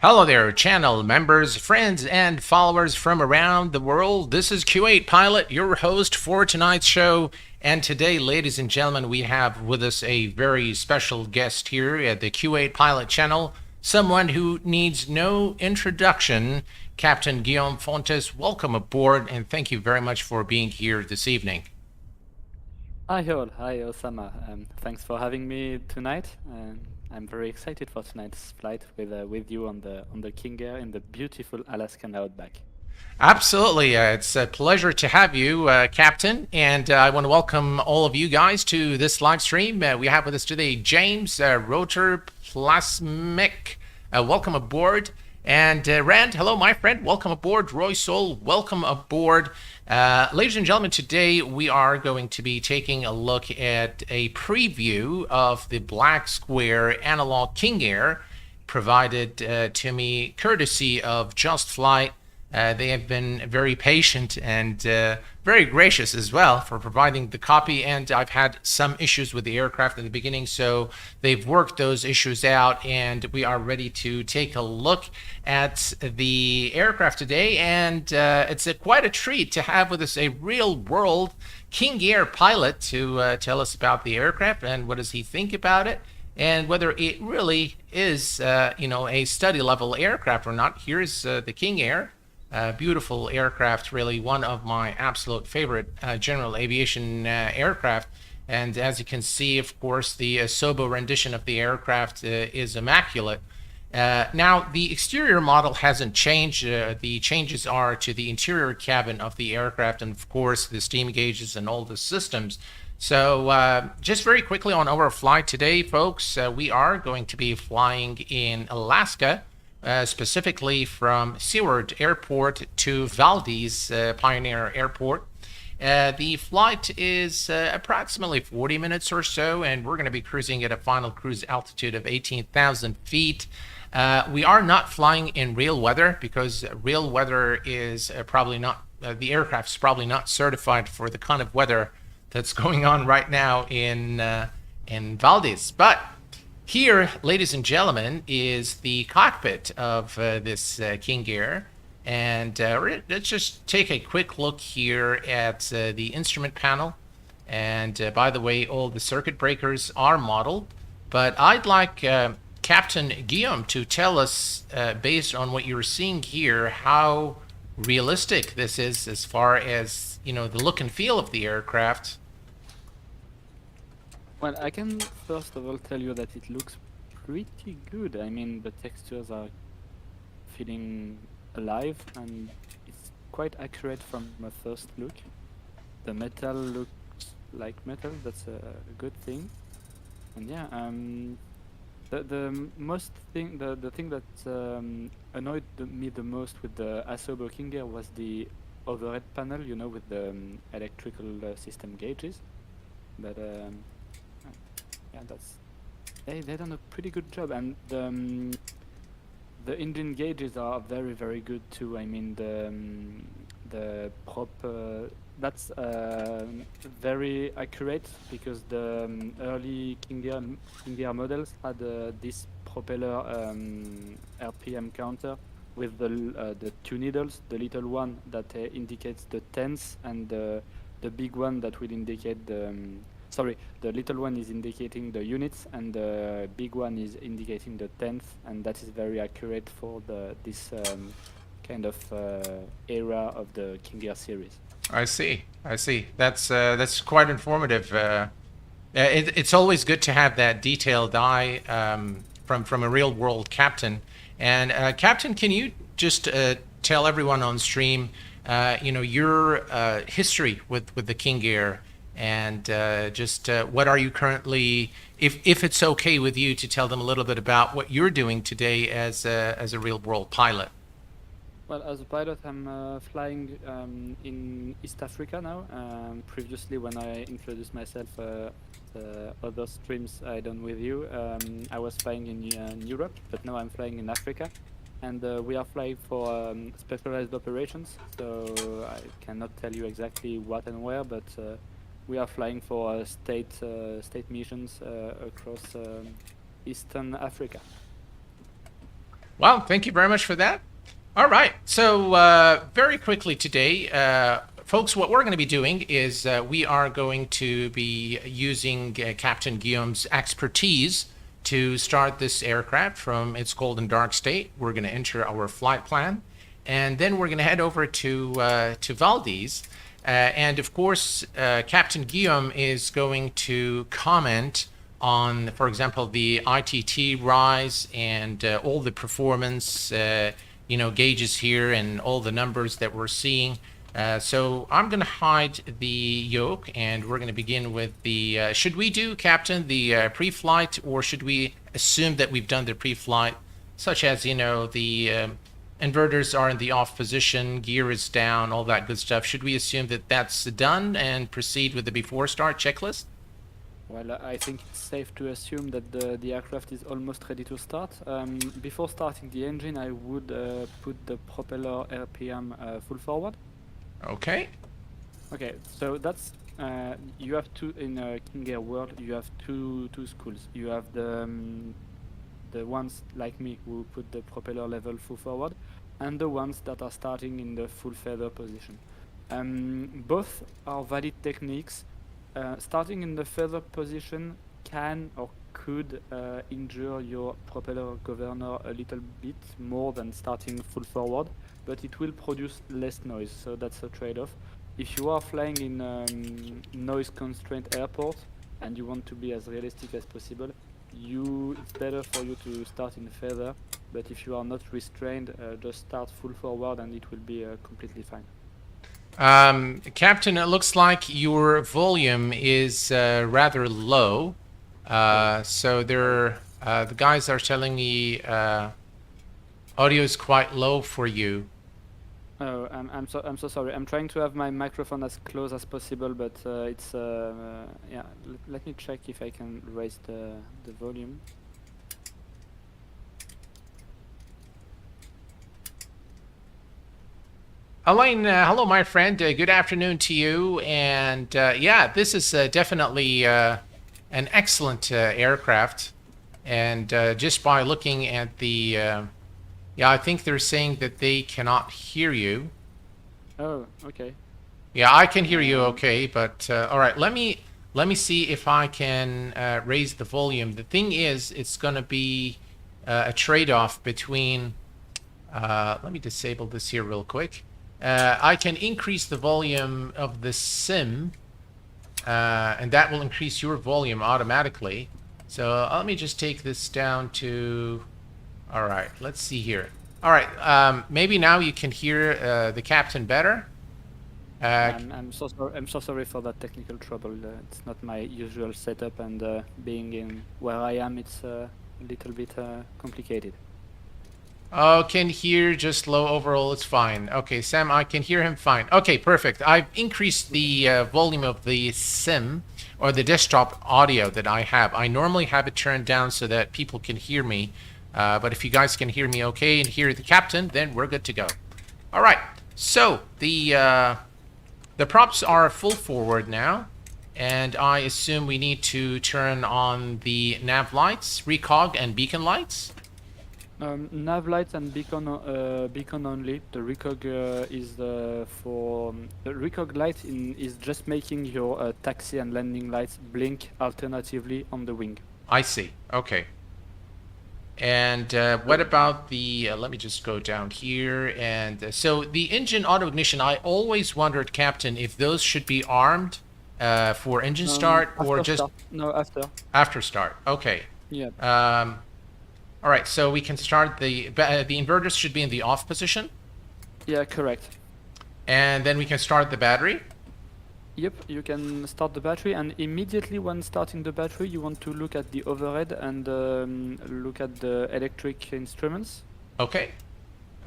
Hello there, channel members, friends, and followers from around the world. This is Q8 Pilot, your host for tonight's show. And today, ladies and gentlemen, we have with us a very special guest here at the Q8 Pilot channel, someone who needs no introduction, Captain Guillaume Fuentes. Welcome aboard, and thank you very much for being here this evening. Hi all, hi Osama. Thanks for having me tonight. I'm very excited for tonight's flight with you on the King Air in the beautiful Alaskan outback. Absolutely. It's a pleasure to have you, Captain. And I want to welcome all of you guys to this live stream. We have with us today James Rotor Plasmic. Welcome aboard. And Rand, hello, my friend. Welcome aboard. Roy Soul, welcome aboard. Ladies and gentlemen, today we are going to be taking a look at a preview of the Black Square Analog King Air provided to me courtesy of Just Flight. They have been very patient and very gracious as well for providing the copy. And I've had some issues with the aircraft in the beginning, so they've worked those issues out, and we are ready to take a look at the aircraft today. And it's quite a treat to have with us a real-world King Air pilot to tell us about the aircraft and what does he think about it, and whether it really is, a study-level aircraft or not. Here's the King Air. Beautiful aircraft, really one of my absolute favorite general aviation aircraft. And as you can see, of course, the Sobo rendition of the aircraft is immaculate. Now, the exterior model hasn't changed. The changes are to the interior cabin of the aircraft and, of course, the steam gauges and all the systems. So just very quickly on our flight today, folks, we are going to be flying in Alaska. Specifically from Seward Airport to Valdez Pioneer Airport. The flight is approximately 40 minutes or so, and we're going to be cruising at a final cruise altitude of 18,000 feet. We are not flying in real weather because real weather is probably not, the aircraft is probably not certified for the kind of weather that's going on right now in Valdez. But here, ladies and gentlemen, is the cockpit of this King Air. And let's just take a quick look here at the instrument panel. And by the way, all the circuit breakers are modeled. But I'd like Captain Guillaume to tell us, based on what you're seeing here, how realistic this is as far as, the look and feel of the aircraft. Well, I can first of all tell you that it looks pretty good. I mean, the textures are feeling alive and it's quite accurate from a first look. The metal looks like metal, that's a good thing. And yeah, the thing that annoyed me the most with the Asobo King Air was the overhead panel, with the electrical system gauges. But yeah, they done a pretty good job, and the engine gauges are very, very good too. I mean, the prop that's very accurate because the early King Air models had this propeller RPM counter with the two needles, the little one that indicates the tenths, and the big one that will indicate the little one is indicating the units, and the big one is indicating the tenth, and that is very accurate for this kind of era of the King Air series. I see. That's quite informative. It's always good to have that detailed eye from a real world captain. And Captain, can you just tell everyone on stream, your history with the King Air, and just what are you currently, if it's okay with you, to tell them a little bit about what you're doing today as a real world pilot. Well, as a pilot, I'm flying in East Africa now. Previously, when I introduced myself other streams I done with you, I was flying in Europe, but now I'm flying in Africa. And we are flying for specialized operations, so I cannot tell you exactly what and where, but we are flying for state missions across Eastern Africa. Well, thank you very much for that. All right. So, very quickly today, folks, what we're going to be doing is we are going to be using Captain Guillaume's expertise to start this aircraft from its cold and dark state. We're going to enter our flight plan, and then we're going to head over to Valdez. And of course, Captain Guillaume is going to comment on, for example, the ITT rise and all the performance, gauges here and all the numbers that we're seeing. So I'm going to hide the yoke, and we're going to begin with the. Should we do, Captain, the pre-flight, or should we assume that we've done the pre-flight, such as the inverters are in the off position, gear is down, all that good stuff? Should we assume that that's done and proceed with the before start checklist? Well, I think it's safe to assume that the aircraft is almost ready to start. Before starting the engine, I would put the propeller RPM full forward. Okay. Okay, so that's you have two in King Air world. You have two schools. You have the ones like me who put the propeller level full forward, and the ones that are starting in the full feather position. Both are valid techniques. Starting in the feather position can or could injure your propeller governor a little bit more than starting full forward, but it will produce less noise, so that's a trade-off. If you are flying in noise constraint airport and you want to be as realistic as possible, it's better for you to start in feather, but if you are not restrained, just start full forward and it will be completely fine. Captain, it looks like your volume is rather low. So the guys are telling me audio is quite low for you. Oh, I'm so sorry. I'm trying to have my microphone as close as possible, but it's yeah. Let me check if I can raise the volume. Elaine, hello, my friend. Good afternoon to you. And yeah, this is definitely an excellent aircraft. And just by looking at the, yeah, I think they're saying that they cannot hear you. Oh, okay. Yeah, I can hear you okay, but all right. Let me see if I can raise the volume. The thing is, it's going to be a trade-off between. Let me disable this here real quick. I can increase the volume of the sim, and that will increase your volume automatically. So let me just take this down to. All right, let's see here. All right, maybe now you can hear the captain better. I'm so sorry. I'm so sorry for that technical trouble. It's not my usual setup, and being in where I am, it's a little bit complicated. Oh, can hear just low overall. It's fine. Okay, Sam, I can hear him fine. Okay, perfect. I've increased the volume of the sim or the desktop audio that I have. I normally have it turned down so that people can hear me. But if you guys can hear me okay and hear the captain, then we're good to go. All right. So the props are full forward now, and I assume we need to turn on the nav lights, recog, and beacon lights. Nav lights and beacon only. The recog is for the recog light is just making your taxi and landing lights blink alternatively on the wing. I see. Okay. And what about the? Let me just go down here. And so the engine auto ignition. I always wondered, Captain, if those should be armed for engine start or just start. No, after. After start. Okay. Yeah. All right, so we can start the inverters should be in the off position. Yeah, correct. And then we can start the battery. Yep, you can start the battery, and immediately when starting the battery, you want to look at the overhead and look at the electric instruments. Okay,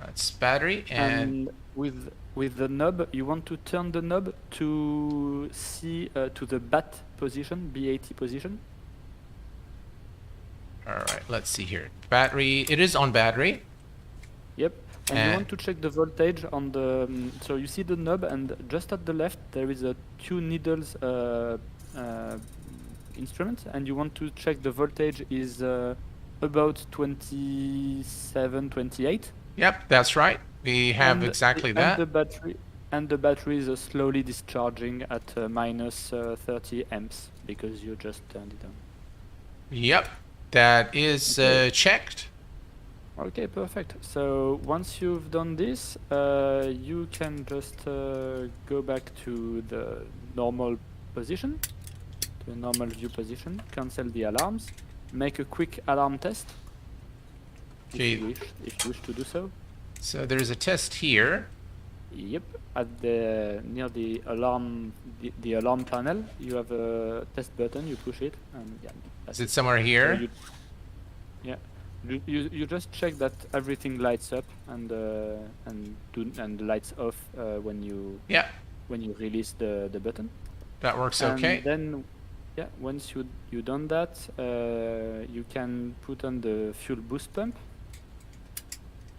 that's battery and with the knob, you want to turn the knob to see to the BAT position, BAT position. All right, let's see here. Battery, it is on battery. Yep, and you want to check the voltage on the. So you see the knob, and just at the left there is a 2 needles instrument, and you want to check the voltage is about 27, 28. Yep, that's right. We have And exactly and that. the battery is slowly discharging at minus 30 amps because you just turned it on. Yep, that is Okay. checked. Okay, perfect. So once you've done this, you can just go back to the normal position, to the normal view position, cancel the alarms, make a quick alarm test Okay, if you wish to do so. so there's a test here. Yep, at the near the alarm panel, you have a test button. You push it, and yeah, Is that's it it. somewhere So here? yeah, you just check that everything lights up and lights off when you Yeah, release the button. that works And okay. then yeah, once you done that, you can put on the fuel boost pump.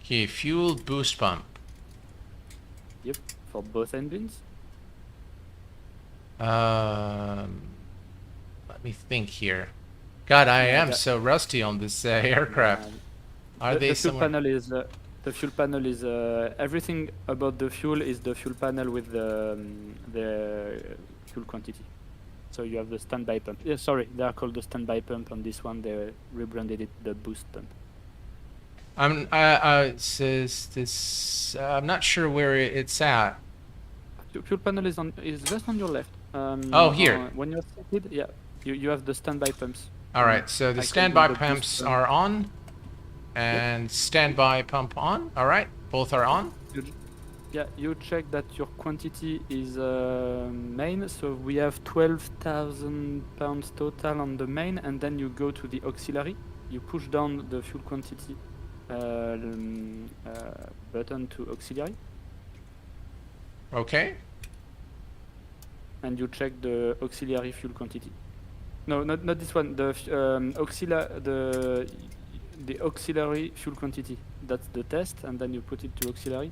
Okay, fuel boost pump. Yep, for both engines. Let me think here. God, I Yeah, am so rusty on this aircraft. Are they the fuel somewhere? panel is everything about the fuel is the fuel panel with the fuel quantity. So you have the standby pump. Yeah, sorry, they are called the standby pump. On this one, they rebranded it the boost pump. It says this. I'm not sure where it's at. Fuel panel is just on your left. Oh, here. When you're seated, yeah, you have the standby pumps. All right, so the I call them standby the boost pumps pump. are on, and standby pump on. All right, both are on. Yeah, you check that your quantity is main, so we have 12,000 pounds total on the main, and then you go to the auxiliary. You push down the fuel quantity button to auxiliary, Okay. and you check the auxiliary fuel quantity. No, not this one. The auxiliary fuel quantity. That's the test, and then you put it to auxiliary.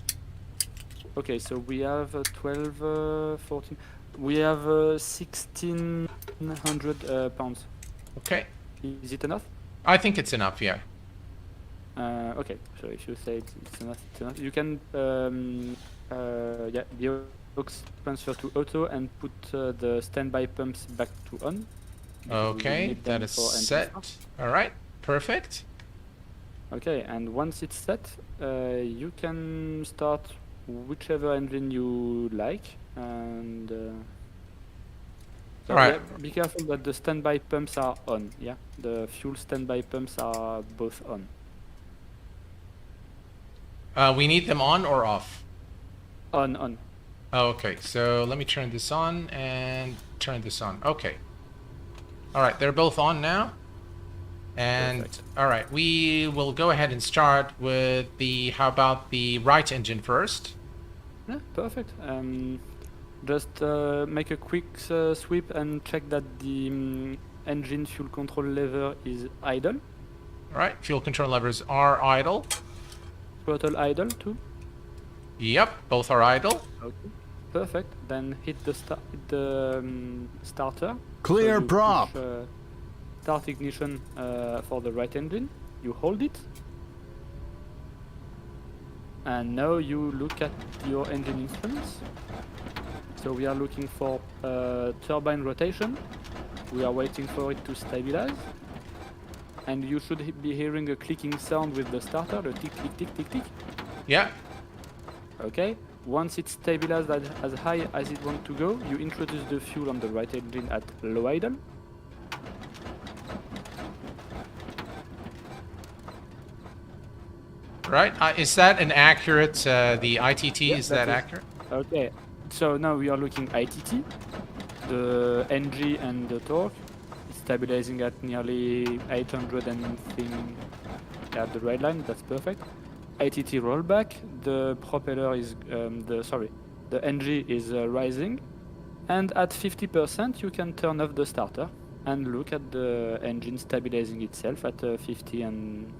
Okay, so we have 12, 14. We have 1,600 pounds. Okay. Is it enough? I think it's enough. Yeah. Okay, so if you say it's enough, you can yeah, the aux transfer to auto and put the standby pumps back to on. Okay, that is set. All right, perfect. Okay, and once it's set, you can start whichever engine you like, and so All right. yeah, be careful that the standby pumps are on. Yeah, the fuel standby pumps are both on. We need them on or off? On. Oh, okay. So let me turn this on and turn this on. Okay. All right, they're both on now. And Perfect. all right, we will go ahead and start with how about the right engine first? Yeah, perfect. Just make a quick sweep and check that the engine fuel control lever is idle. All right, fuel control levers are idle. Throttle idle too. Yep, both are idle. Okay. Perfect. Then hit the starter. Clear you prop. push, start ignition for the right engine. You hold it. And now you look at your engine instruments. So we are looking for turbine rotation. We are waiting for it to stabilize. And you should be hearing a clicking sound with the starter, the tick, tick, tick, tick, tick. Yeah. Okay. Once it's stabilized as high as it wants to go, you introduce the fuel on the right engine at low idle. Right. Is that an accurate? The ITT Yeah, is that is accurate? Okay. So now we are looking ITT, the NG and the torque. It's stabilizing at nearly 800 and thing at the red line. That's perfect. ITT rollback. The propeller is the NG is rising, and at 50% you can turn off the starter and look at the engine stabilizing itself at 50 and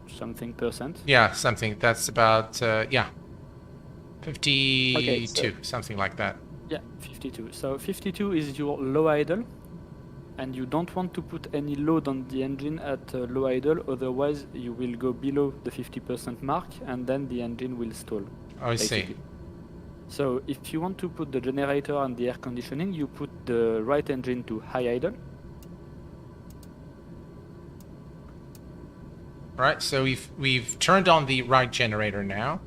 something percent. Yeah, something. That's about yeah, 52, Okay, so something like that. yeah, 52. So 52 is your low idle. And you don't want to put any load on the engine at low idle, otherwise you will go below the 50% mark and then the engine will stall. I see. Basically. So if you want to put the generator and the air conditioning, you put the right engine to high idle. Right, so we've turned on the right generator now.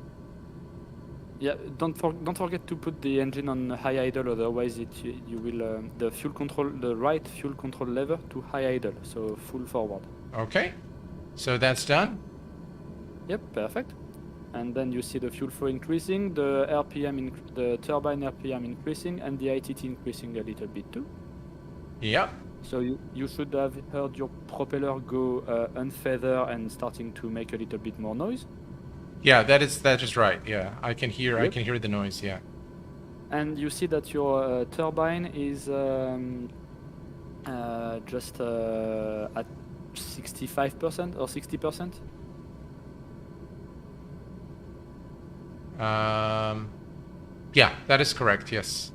Yeah, don't forget to put the engine on high idle, otherwise you will the right fuel control lever to high idle, so full forward. Okay, so that's done. Yep, perfect. And then you see the fuel flow increasing, the RPM, the turbine RPM increasing, and the ITT increasing a little bit too. Yep. So you should have heard your propeller go unfeather and starting to make a little bit more noise. Yeah, that is right. Yeah, I can hear Yep. the noise. Yeah. And you see that your turbine is just at 65% or 60%. Yeah, that is correct. Yes.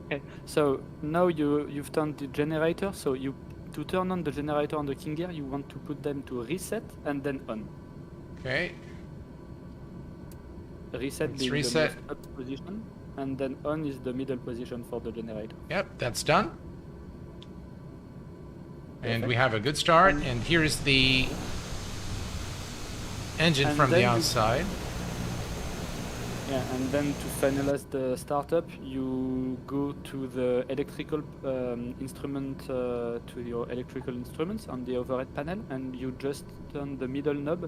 Okay. So now you've turned the generator. So to turn on the generator on the King Air, you want to put them to reset and then on. Okay. Reset Let's being reset. the most up position, and then on is the middle position for the generator. Yep, that's done. And Perfect. we have a good start. And here is the engine And from the then you- outside. Yeah, and then to finalize the startup, you go to the electrical instrument, to your electrical instruments on the overhead panel, and you just turn the middle knob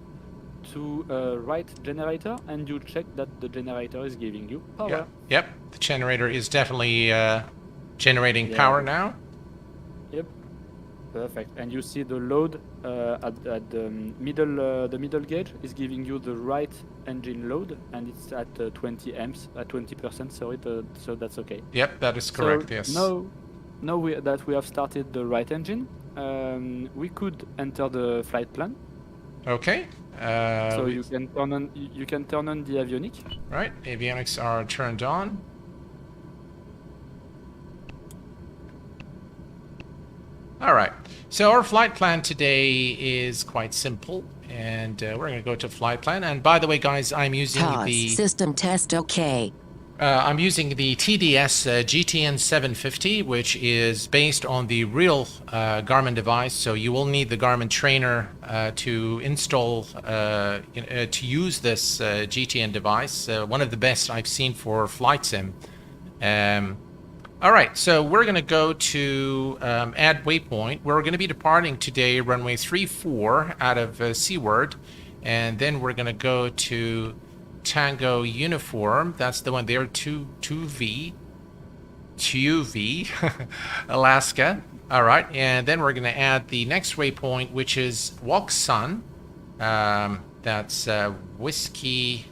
to right generator, and you check that the generator is giving you power. Yeah. Yep, the generator is definitely generating Yeah. power now. Yep, perfect. And you see the load at the middle gauge is giving you the right engine load, and it's at 20 amps, at 20%. Sorry, so that's okay. Yep, that is correct. So Yes. now that we have started the right engine, we could enter the flight plan. Okay. So you can turn on the avionics. Right, avionics are turned on. All right, so our flight plan today is quite simple, and we're going to go to flight plan. And by the way, guys, I'm using Pause. System test okay. I'm using the TDS GTN 750, which is based on the real Garmin device. So you will need the Garmin trainer to install, to use this GTN device. One of the best I've seen for flight sim. All right, so we're going to go to add waypoint. We're going to be departing today runway 34 out of Seaward, and then we're going to go to Tango Uniform. That's the one there, 2V, Alaska. All right, and then we're going to add the next waypoint, which is Woksun. That's Whiskey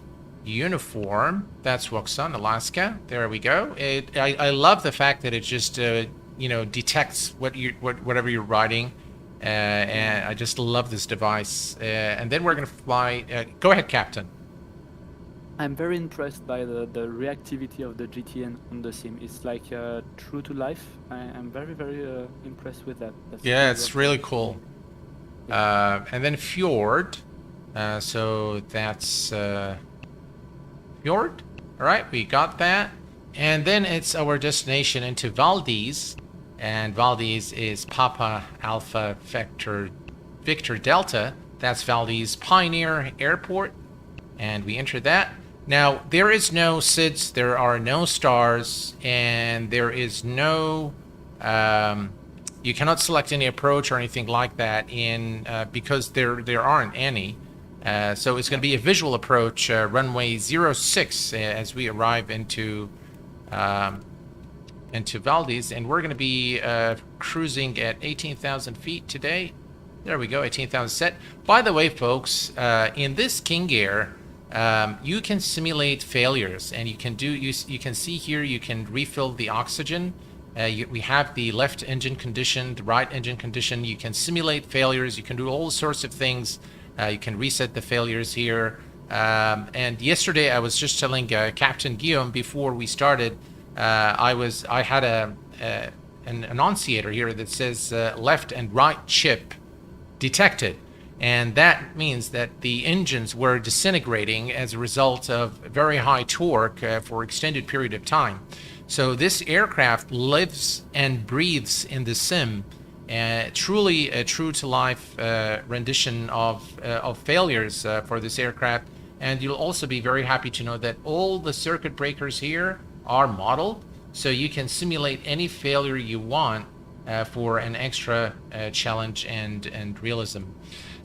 Uniform. That's Woksun, Alaska. There we go. I love the fact that it just detects whatever you're riding, and I just love this device. And then we're going to fly. Go ahead, Captain. I'm very impressed by the reactivity of the GTN on the sim. It's like true to life. I'm very, very impressed with that. Yeah, it's really cool. And then Fjord. So that's Fjord. All right, we got that. And then it's our destination into Valdez. And Valdez is Papa Alpha Victor Delta. That's Valdez Pioneer Airport. And we enter that. Now, there is no SIDS, there are no stars, and there is no, you cannot select any approach or anything like that because there aren't any. So it's going to be a visual approach, runway 06 as we arrive into Valdez, and we're going to be cruising at 18,000 feet today. There we go, 18,000 set. By the way, folks, in this King Air, you can simulate failures, and you can see here you can refill the oxygen. We have the left engine condition, the right engine condition. You can simulate failures. You can do all sorts of things. You can reset the failures here. And yesterday I was just telling Captain Guillaume before we started, I had an annunciator here that says left and right chip detected. And that means that the engines were disintegrating as a result of very high torque for extended period of time. So this aircraft lives and breathes in the sim. Truly a true-to-life rendition of failures for this aircraft. And you'll also be very happy to know that all the circuit breakers here are modeled, so you can simulate any failure you want for an extra challenge and realism.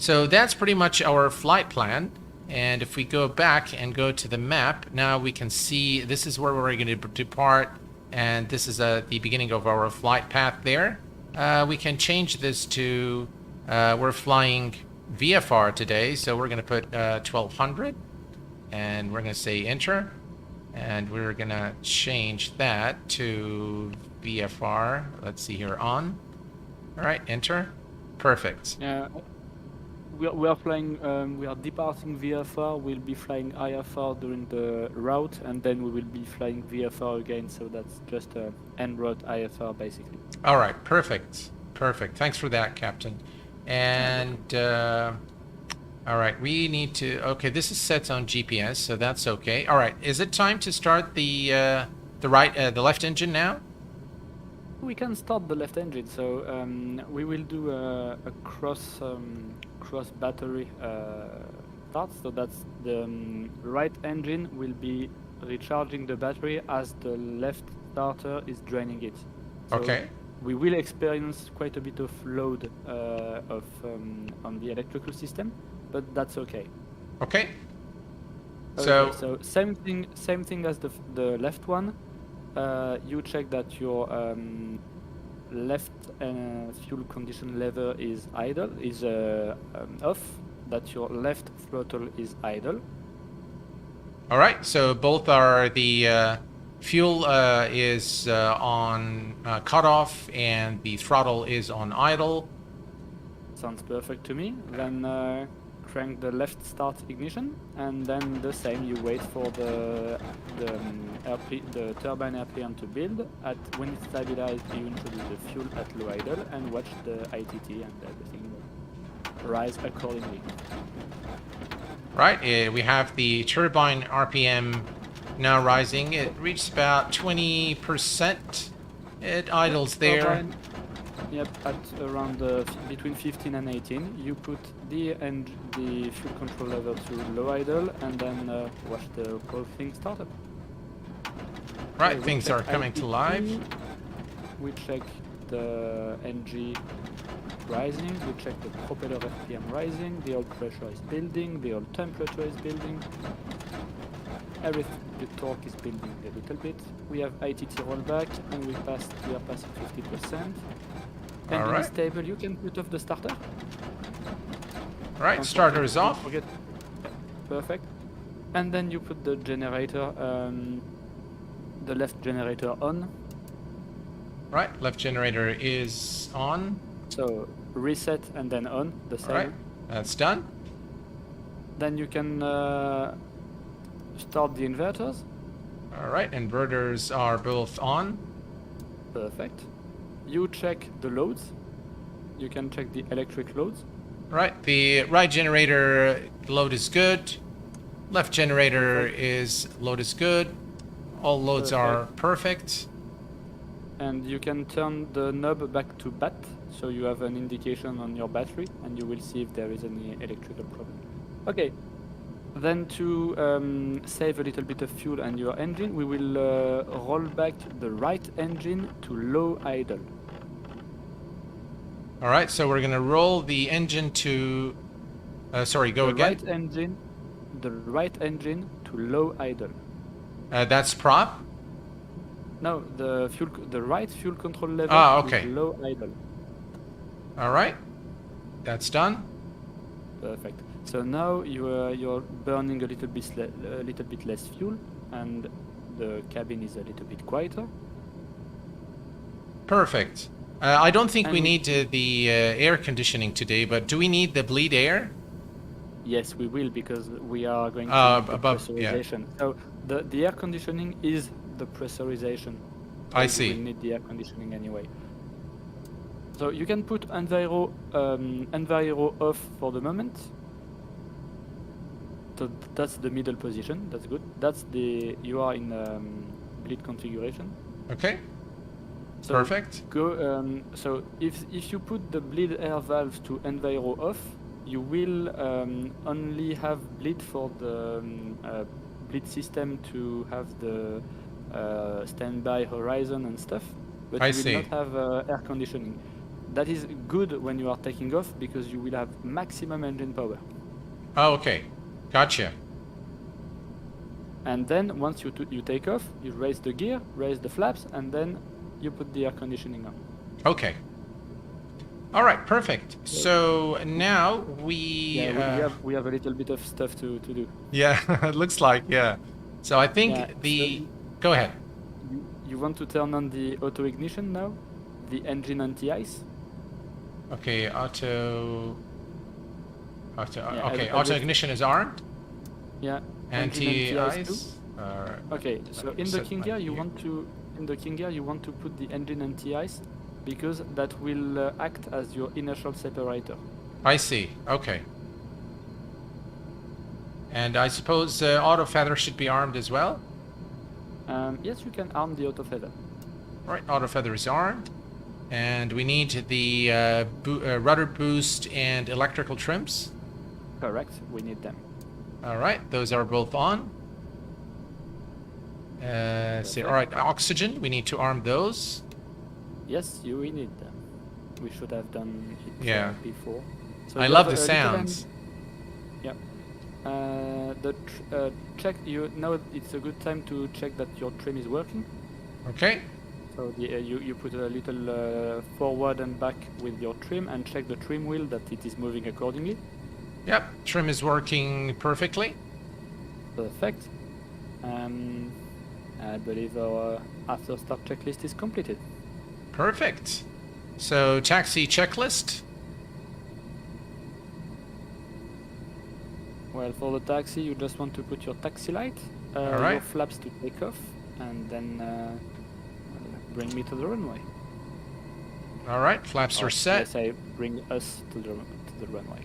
So that's pretty much our flight plan. And if we go back and go to the map, now we can see this is where we're going to depart, and this is the beginning of our flight path there. We can change this to, we're flying VFR today, so we're going to put 1200, and we're going to say enter, and we're going to change that to VFR. Let's see here, on. All right, enter. Perfect. Yeah. We are flying. We are departing VFR. We'll be flying IFR during the route, and then we will be flying VFR again. So that's just en route IFR basically. All right, perfect, perfect. Thanks for that, Captain. And all right, we need to. Okay, this is set on GPS, so that's okay. All right, is it time to start the left engine now? We can start the left engine. So we will do a cross battery start. So that's the right engine will be recharging the battery as the left starter is draining it. So Okay. we will experience quite a bit of load on the electrical system, but that's okay. Okay. Okay, so same thing as the left one. You check that your left fuel condition lever is off, that your left throttle is idle. All right, so both are the fuel is on cutoff and the throttle is on idle. Sounds perfect to me. Then crank the left start ignition, and then the same. You wait for the turbine RPM to build. When it's stabilized, you introduce the fuel at low idle and watch the ITT and everything rise accordingly. Right, we have the turbine RPM now rising. It reached about 20%. It idles there. Turbine, yep, at around between 15 and 18. You put the fuel control level to low idle, and then watch the whole thing start up. Right, Okay, things are coming to life. We check the NG rising, we check the propeller RPM rising, the oil pressure is building, the oil temperature is building, everything, the torque is building a little bit. We have ITT rollback, and we are passing 50%. Engine is stable, you can put off the starter. Right, starter is off. Forget. Perfect. And then you put the generator, the left generator on. Right, left generator is on. So reset and then on, the same. Right, that's done. Then you can start the inverters. All right, inverters are both on. Perfect. You check the loads. You can check the electric loads. Right, the right generator load is good. Left generator load is good. All loads are perfect. And you can turn the knob back to BAT, so you have an indication on your battery, and you will see if there is any electrical problem. Okay. Then to save a little bit of fuel and your engine, we will roll back the right engine to low idle. All right, so we're going to roll the engine to... sorry, go again. The right engine to low idle. That's prop? No, the right fuel control level okay. is low idle. All right, that's done. Perfect. So now you're burning a little bit less fuel, and the cabin is a little bit quieter. Perfect. I don't think we need the air conditioning today, but do we need the bleed air? Yes, we will, because we are going to above pressurization. Yeah. So the air conditioning is the pressurization. So I see. We need the air conditioning anyway. So you can put enviro off for the moment. So that's the middle position. That's good. That's you are in bleed configuration. Okay. So Perfect. So if you put the bleed air valve to enviro off, you will only have bleed for the bleed system to have the standby horizon and stuff, but you will not have air conditioning. That is good when you are taking off because you will have maximum engine power. Oh, okay. Gotcha. And then once you take off, you raise the gear, raise the flaps, and then you put the air conditioning on. Okay. All right, perfect. So now we we have a little bit of stuff to do. Yeah, it looks like, yeah. So I think go ahead. You want to turn on the auto ignition now, the engine anti-ice. Okay, auto Yeah, auto ignition is armed. Yeah. Anti-ice. Okay, so in the King Air you want to put the engine anti-ice because that will act as your inertial separator. I see. Okay. And I suppose auto feather should be armed as well. Yes, you can arm the auto feather. Right, auto feather is armed, and we need the rudder boost and electrical trims. Correct, we need them. All right, those are both on. All right, oxygen, we need to arm those. Yes, we need them. We should have done it before. So I love the sounds. Yeah. Check. You know it's a good time to check that your trim is working. Okay. So you put a little forward and back with your trim and check the trim wheel that it is moving accordingly. Yep, trim is working perfectly. Perfect. I believe our after start checklist is completed. Perfect. So taxi checklist. Well, for the taxi, you just want to put your taxi light, All right. your flaps to take off, and then bring me to the runway. All right, flaps are set. Let's say bring us to the runway.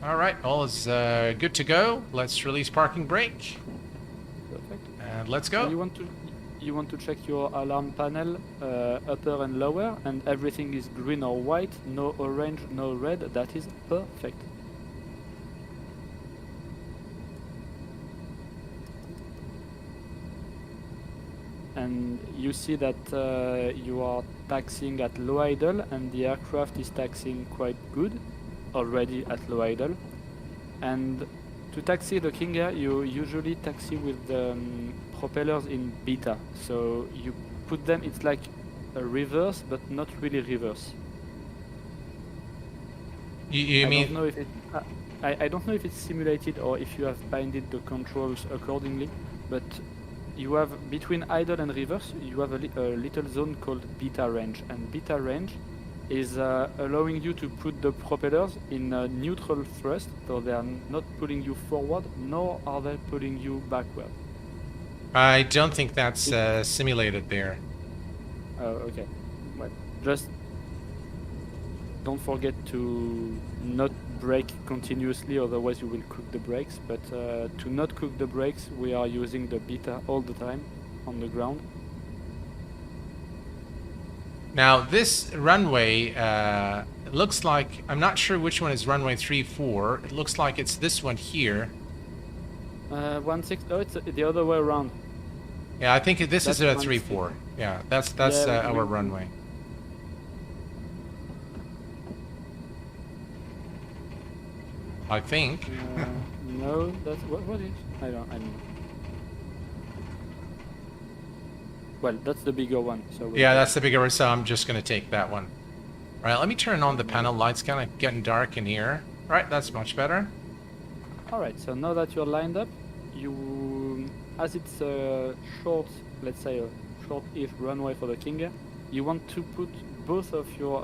All right, all is good to go. Let's release parking brake. Perfect. And let's go. So you want to check your alarm panel, upper and lower, and everything is green or white, no orange, no red. That is perfect. And you see that you are taxiing at low idle, and the aircraft is taxiing quite good already at low idle. And to taxi the King Air, you usually taxi with propellers in beta. So you put them, it's like a reverse, but not really reverse. You mean? Don't know if it, I don't know if it's simulated or if you have binded the controls accordingly, but you have between idle and reverse, you have a little zone called beta range, and beta range is allowing you to put the propellers in neutral thrust, so they are not pulling you forward, nor are they pulling you backward. I don't think that's simulated there. Oh, okay. Well, just don't forget to not brake continuously, otherwise you will cook the brakes. But to not cook the brakes, we are using the beta all the time on the ground. Now this runway looks like, I'm not sure which one is runway 34. It looks like it's this one here. 16. Oh, it's the other way around. Yeah, I think this That's is a 16. 34. Yeah, that's our runway. I think. No, that's what is? I don't know. Well, that's the bigger one. So Yeah, that's the bigger one, so I'm just going to take that one. All right, let me turn on the panel lights. Kind of getting dark in here. All right, that's much better. All right, so now that you're lined up, you, as it's a short, let's say a short-ish runway for the King Air, you want to put both of your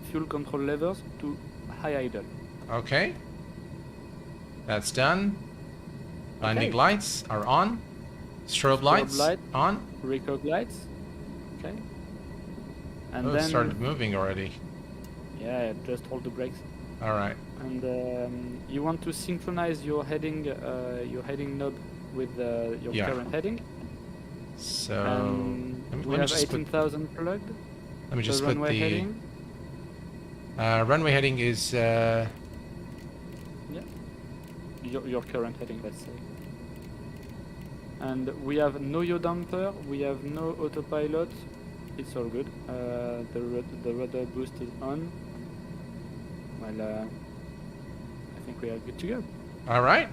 fuel control levers to high idle. Okay. That's done. Landing lights are on. Strobe lights light, on. Recog lights. Okay. And Oh, it then started moving already. yeah, just hold the brakes. All right. And you want to synchronize your heading knob with your Yeah. current heading. So And let we me have just put 18,000 plugged. let me just The put runway the heading. runway heading is Yeah. Your current heading, let's say. And we have no yaw damper. We have no autopilot. It's all good. The rudder boost is on. Well, I think we are good to go. all right.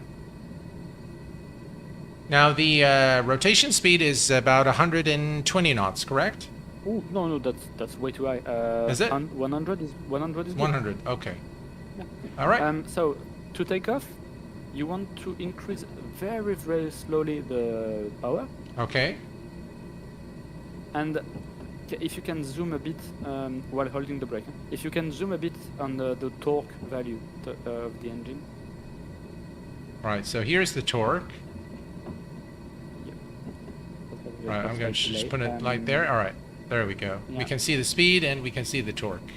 Now the rotation speed is about 120 knots, correct? Oh no, that's way too high. Is it? 100 is good. 100. Okay. Yeah. All right. So to take off, you want to increase very slowly the power, Okay. and if you can zoom a bit while holding the brake. If you can zoom a bit on the torque value of the engine. All right. So here's the torque. All right. I'm going to just put it like there. All right. There we go. We Yeah. can see the speed and we can see the torque.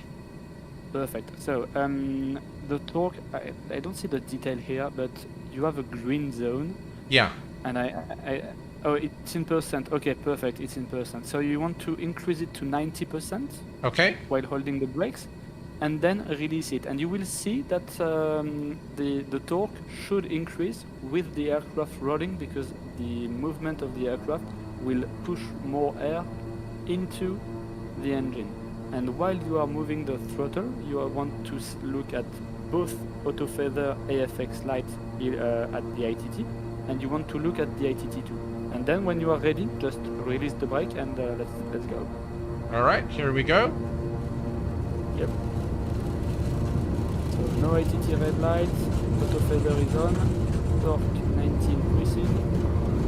Perfect. So the torque, I don't see the detail here, but you have a green zone, Yeah. and oh, it's in percent. Okay, perfect. It's in percent. So you want to increase it to 90% Okay. while holding the brakes, and then release it, and you will see that the torque should increase with the aircraft rolling, because the movement of the aircraft will push more air into the engine. And while you are moving the throttle, you want to look at both auto feather AFX light at the ITT, and you want to look at the ITT too. And then when you are ready, just release the brake and let's go. All right. Here we go. Yep. So no ITT red light, auto feather is on, torque 19 precinct,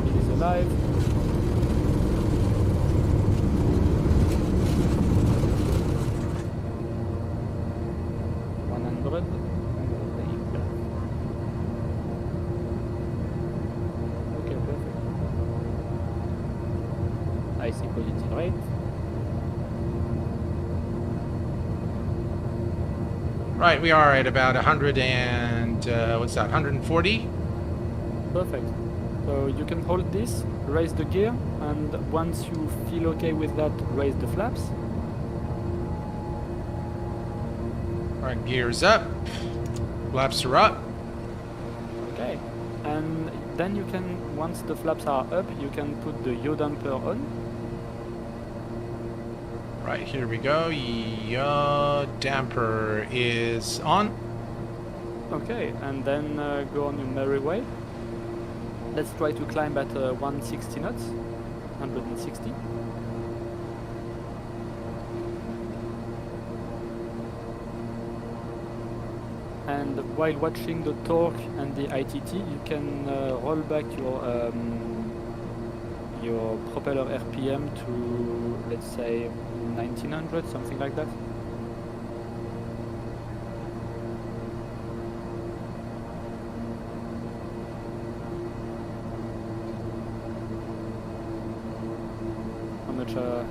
it is alive. Okay, perfect. I see positive rate. Right. We are at about 100 and what's that? 140. Perfect. So you can hold this, raise the gear, and once you feel okay with that, raise the flaps. All right. Gears up. Flaps are up. Okay. And then you can, once the flaps are up, you can put the yaw damper on. Right, here we go. Yaw damper is on. Okay, and then go on your merry way. Let's try to climb at 160 knots, 160. And while watching the torque and the ITT, you can roll back your propeller RPM to, let's say, 1900, something like that.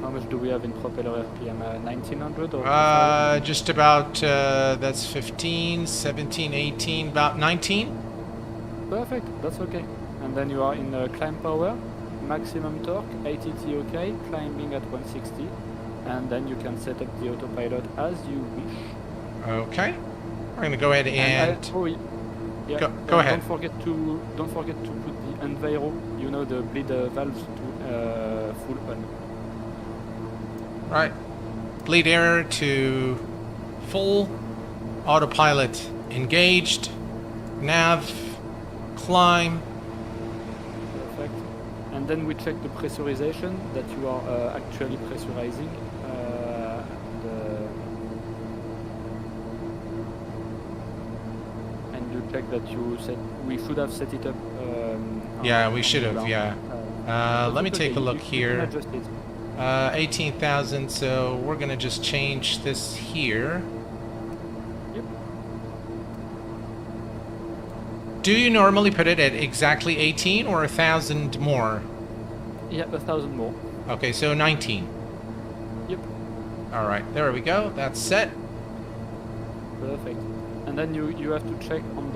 How much do we have in propeller RPM? 1900 or 2000? Just about, that's 15, 17, 18, about 19. Perfect, that's okay. And then you are in climb power, maximum torque, ATT okay, climbing at 160, and then you can set up the autopilot as you wish. Okay. We're gonna go ahead and yeah, go ahead. Don't forget to put the enviro, you know, the bleed valves to full on. Right. Bleed air to full. Autopilot engaged. Nav. Climb. Perfect. And then we check the pressurization, that you are actually pressurizing. And you check that we should have set it up. Yeah, we should have, ground. yeah. Let me That's take okay, a look you here. can adjust it. 18,000, so we're gonna just change this here. Yep. Do you normally put it at exactly 18 or 1,000 more? Yeah, 1,000 more. Okay, so 19. Yep. All right, there we go. That's set. Perfect. And then you have to check on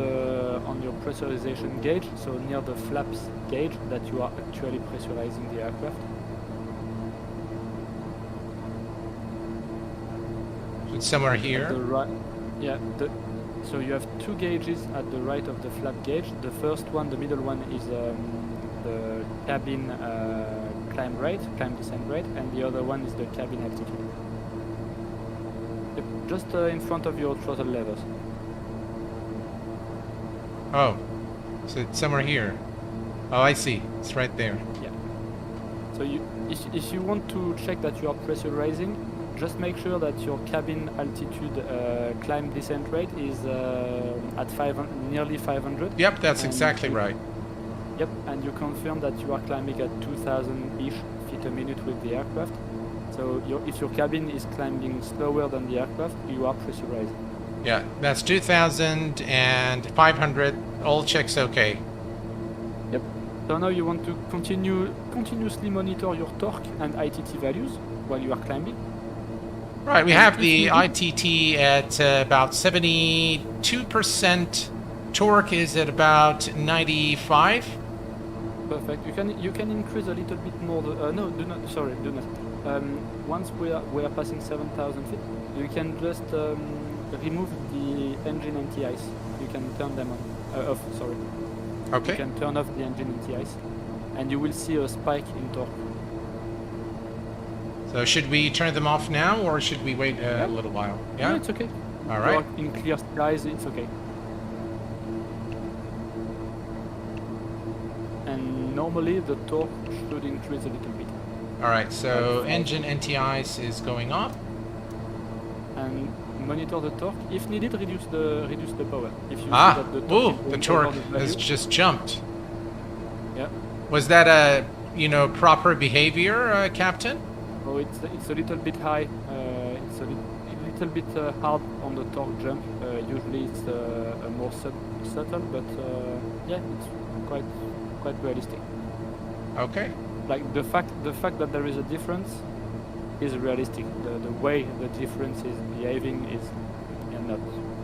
your pressurization gauge, so near the flaps gauge, that you are actually pressurizing the aircraft. It's somewhere At the here. right, yeah. So you have two gauges at the right of the flap gauge. The first one, the middle one, is the cabin climb descent rate, and the other one is the cabin altitude. Yep, just in front of your throttle levers. Oh, so it's somewhere here. Oh, I see. It's right there. Yeah. So if you want to check that you are pressurizing, just make sure that your cabin altitude climb descent rate is at nearly 500. Yep, that's And exactly you- right. Yep, and you confirm that you are climbing at 2,000-ish feet a minute with the aircraft. So if your cabin is climbing slower than the aircraft, you are pressurizing. Yeah, that's 2,500. All checks okay. Yep. So now you want to continuously monitor your torque and ITT values while you are climbing. Right, we And have if the you do- ITT at about 72%. Torque is at about 95. Perfect. You can increase a little bit more. No, do not. Sorry, do not. Once we are passing 7,000 feet, you can just remove the engine anti-ice. You can turn them off. Sorry. You Okay. can turn off the engine anti-ice, and you will see a spike in torque. So should we turn them off now, or should we wait a little while? No, Yeah. it's okay. All You right. are in clear skies, it's okay. And normally the torque should increase a little bit. All right. So Like engine anti-ice is going off. And monitor the torque. If needed, reduce the power. If you Ah, see that the torque ooh, is the going torque over the has value, just jumped. yeah. Was that a proper behavior, Captain? Oh, it's a little bit high. It's a little bit hard on the torque jump. Usually it's a more subtle, but yeah, it's quite realistic. Okay. Like the fact that there is a difference is realistic. The way the difference is behaving is not.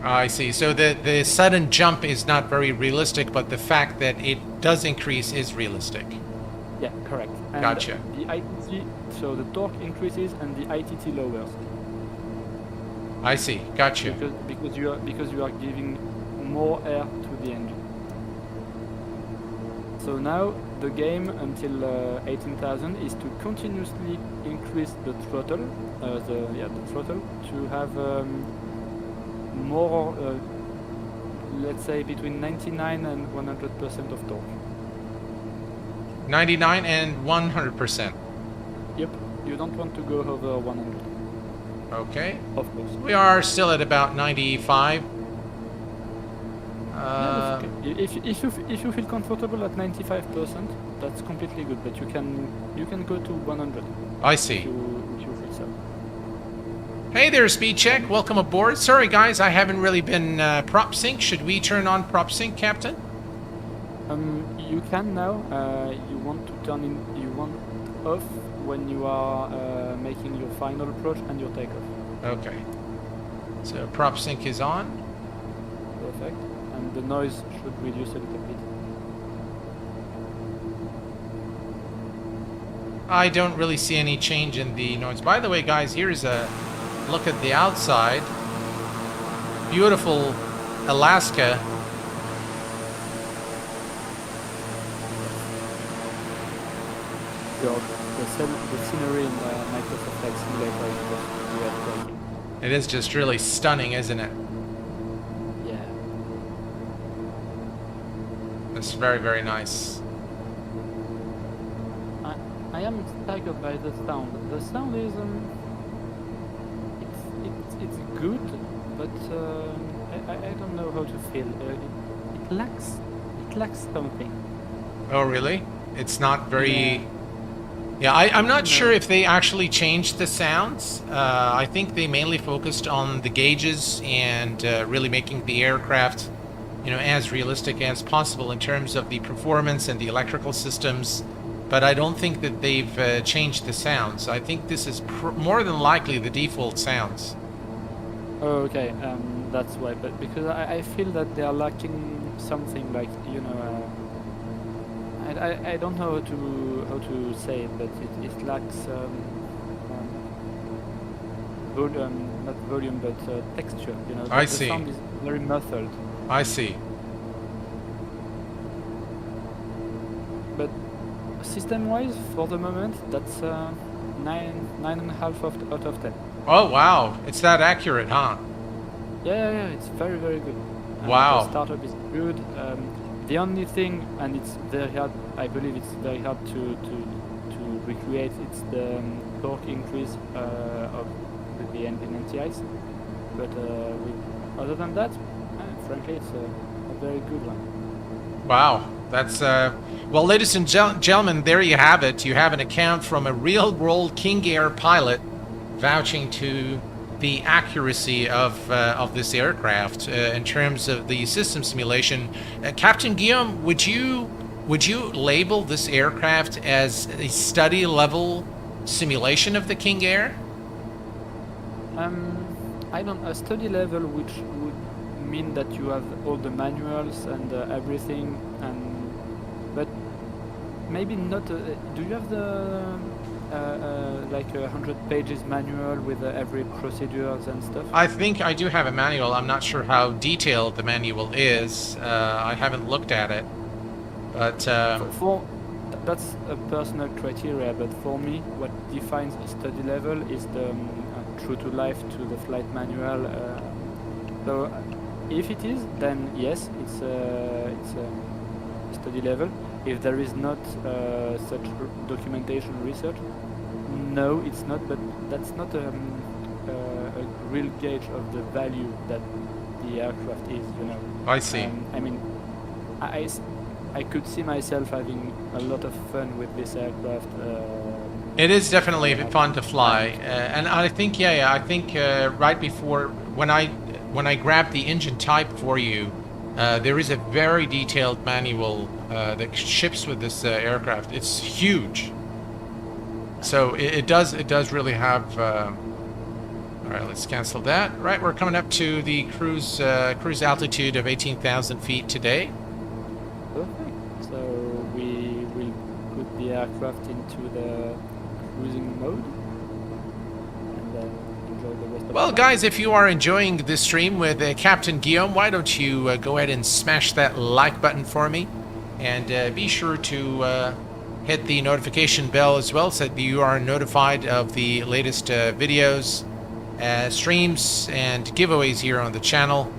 I see. So the sudden jump is not very realistic, but the fact that it does increase is realistic. Yeah, correct. And Gotcha. The ITT, so the torque increases and the ITT lowers I see. Gotcha. because you are giving more air to the engine. So now the game until 18,000 is to continuously increase the throttle, the throttle, to have more, let's say between 99 and 100% of torque. 99 and 100%. Yep, you don't want to go over 100, Okay. of course. We are still at about 95. Yeah, that's okay. If you feel comfortable at 95%, that's completely good. But you can go to 100 I if see. you feel so. Hey there, Speed Check. Welcome aboard. Sorry, guys, I haven't really been prop sync. Should we turn on prop sync, Captain? You can now. You want to turn in. You want off when you are making your final approach and your takeoff. Okay. So prop sync is on. Perfect. And the noise should reduce a little bit. I don't really see any change in the noise. By the way, guys, here's a look at the outside. Beautiful Alaska. The scenery in the Microsoft Flight Simulator is just breathtaking. It is just really stunning, isn't it? Yeah. It's very, very nice. I am staggered by the sound. The sound is it's good, but I don't know how to feel. It lacks something. Oh, really? It's not very... Yeah, I'm not sure if they actually changed the sounds. I think they mainly focused on the gauges and really making the aircraft, as realistic as possible in terms of the performance and the electrical systems. but I don't think that they've changed the sounds. I think this is more than likely the default sounds. Oh, okay, that's why. But because I feel that they are lacking something, like, you know, I don't know how to say it, but it lacks volume, not volume, but texture. You know, I the see. sound is very muffled. I see. But system-wise, for the moment, that's 9.5 out of 10. Oh wow, it's that accurate, huh? Yeah, it's very, very good. Wow. The startup is good. The only thing, and it's very hard, I believe it's very hard to recreate, it's the torque increase with the NTIs. But other than that, frankly, it's a very good one. Wow, that's well, ladies and gentlemen, there you have it. You have an account from a real-world King Air pilot vouching to the accuracy of this aircraft in terms of the system simulation. Captain Guillaume, would you label this aircraft as a study level simulation of the King Air? I don't. A study level, which would mean that you have all the manuals and everything, but maybe not. Do you have the like 100 pages manual with every procedures and stuff? I think I do have a manual. I'm not sure how detailed the manual is. I haven't looked at it, but that's a personal criteria. But for me, what defines a study level is the true to life to the flight manual. So if it is, then yes, it's a study level. If there is not such documentation research, no, it's not. But that's not a real gauge of the value that the aircraft is. You know. I see. I mean, I could see myself having a lot of fun with this aircraft. It is definitely fun to fly, and I think I think right before when I grabbed the engine type for you, there is a very detailed manual that ships with this aircraft. It's huge, so it does really have. All right, let's cancel that. Right, we're coming up to the cruise altitude of 18,000 feet today. Perfect. So we will put the aircraft into the cruising mode and enjoy the rest of the Well, flight. guys, if you are enjoying this stream with Captain Guillaume, why don't you go ahead and smash that like button for me, and be sure to hit the notification bell as well, so that you are notified of the latest videos, streams, and giveaways here on the channel.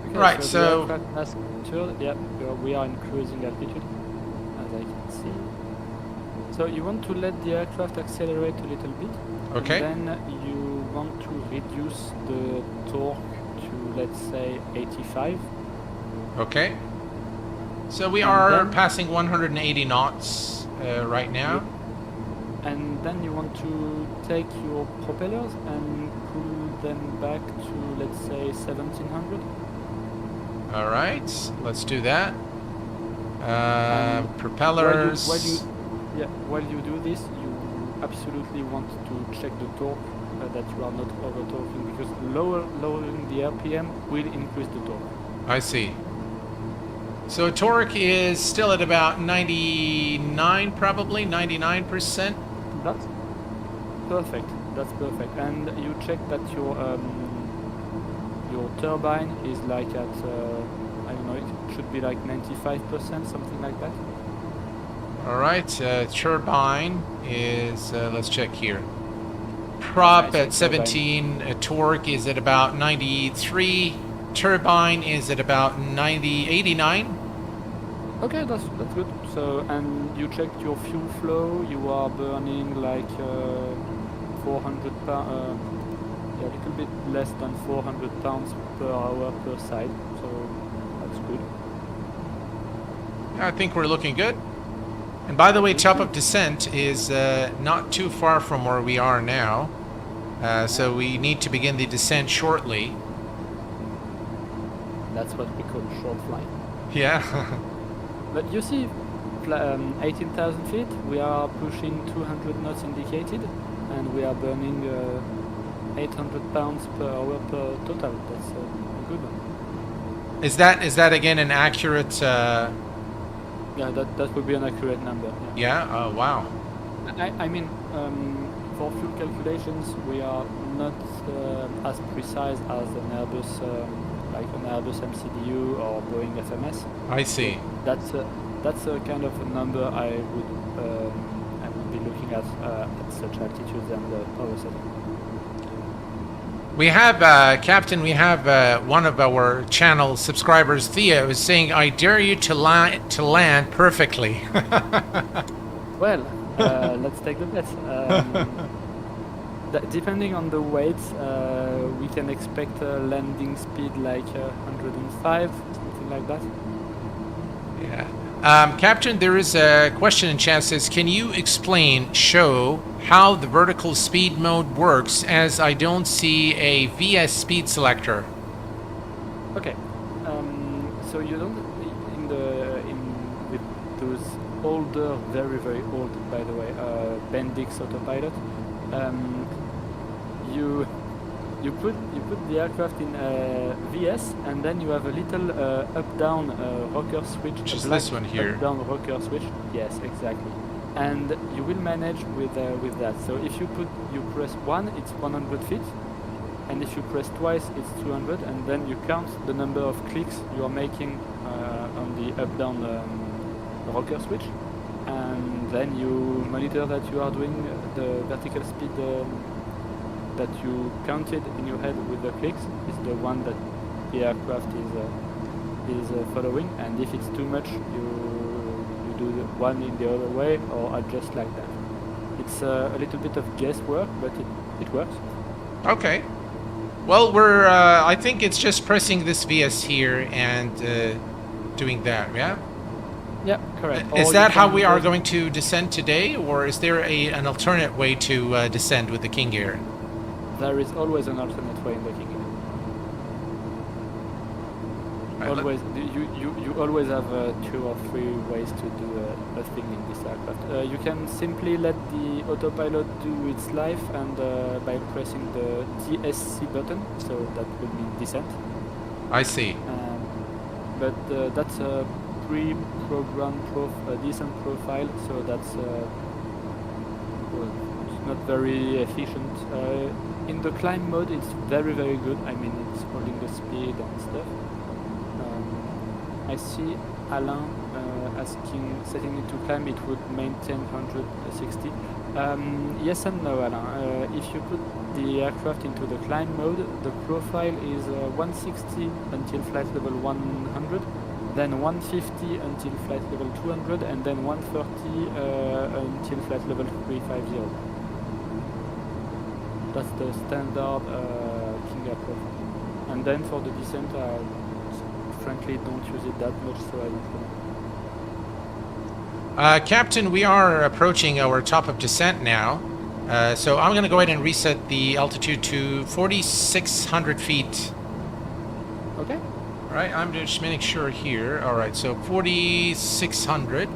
Okay, Right, the so aircraft has turned. Yeah, we are in cruising altitude, as I can see. So you want to let the aircraft accelerate a little bit. Okay. And then you want to reduce the torque to, let's say, 85. okay. So we And are then- passing 180 knots right now. And then you want to take your propellers and pull them back to, let's say, 1700. All right, let's do that. And Propellers. While you do this, you absolutely want to check the torque, that you are not over torquing, because lowering the RPM will increase the torque. I see. So torque is still at about 99, probably 99%. That's perfect. That's perfect. And you check that your turbine is like at I don't know. It should be like 95%, something like that. All right, turbine is, let's check here. Prop Nice, at 17, torque is at about 93, turbine is at about 89. Okay, that's good. So, and you checked your fuel flow. You are burning like 400 pounds, a little bit less than 400 pounds per hour per side. So that's good. I think we're looking good. And by the way, top of descent is not too far from where we are now. So we need to begin the descent shortly. That's what we call short flight. Yeah. But you see, 18,000 feet, we are pushing 200 knots indicated, and we are burning 800 pounds per hour per total. That's a good one. Is that again an accurate? Yeah, that would be an accurate number. Yeah. Yeah. Oh wow. I mean, for fuel calculations, we are not as precise as an Airbus, like an Airbus MCDU or Boeing FMS. I see. That's a kind of a number I would be looking at such altitudes and power setting. We have Captain. We have one of our channel subscribers, Thea, is saying, "I dare you to land perfectly." Well, let's take the bet. Depending on the weight, we can expect a landing speed like 105, something like that. Yeah. Captain, there is a question in chat says, can you show how the vertical speed mode works, as I don't see a VS speed selector? Okay. So you don't with those older, very very old, by the way, Bendix autopilot. You put the aircraft in VS, and then you have a little up-down rocker switch. Which is this one here. Up-down rocker switch. Yes, exactly. And you will manage with that. So if you press 1, it's 100 feet, and if you press twice, it's 200, and then you count the number of clicks you are making on the up-down rocker switch, and then you monitor that you are doing the vertical speed that you counted in your head with the clicks is the one that the aircraft is following, and if it's too much, you do the one in the other way or adjust like that. It's a little bit of guesswork, but it works. Okay. Well, we're I think it's just pressing this VS here and doing that, yeah? Yeah, correct. Is that how we are going to descend today, or is there an alternate way to descend with the King Air? There is always an alternate way in the King Air. Always, you always have 2 or 3 ways to do a thing in this aircraft. You can simply let the autopilot do its life, and by pressing the DSC button, so that would mean descent. I see. But that's a pre-programmed descent profile, so that's not very efficient. In the climb mode, it's very very good. I mean, it's holding the speed and stuff. I see Alain setting it to climb, it would maintain 160. Yes and no, Alain. If you put the aircraft into the climb mode, the profile is 160 until flight level 100, then 150 until flight level 200, and then 130 until flight level 350. That's the standard King Air profile. And then for the descent, frankly don't use it that much, so I don't know. Captain, we are approaching our top of descent now. So I'm going to go ahead and reset the altitude to 4,600 feet. Okay. All right, I'm just making sure here. All right, so 4,600.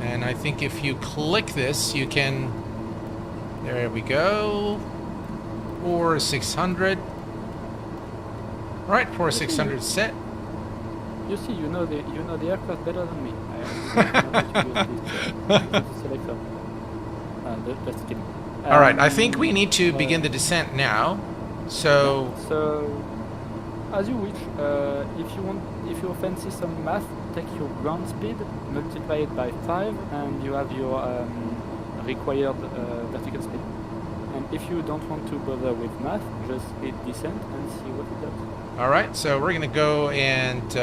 And I think if you click this, you can... There we go. 4,600. All right, 4,600 set. You see, you know the aircraft better than me. Selector. Just kidding. All right, I think we need to begin the descent now. So. Yeah, so, as you wish. If you fancy some math, take your ground speed, multiply it by 5, and you have your required vertical speed. And if you don't want to bother with math, just hit descent and see what it does. All right, so we're gonna go and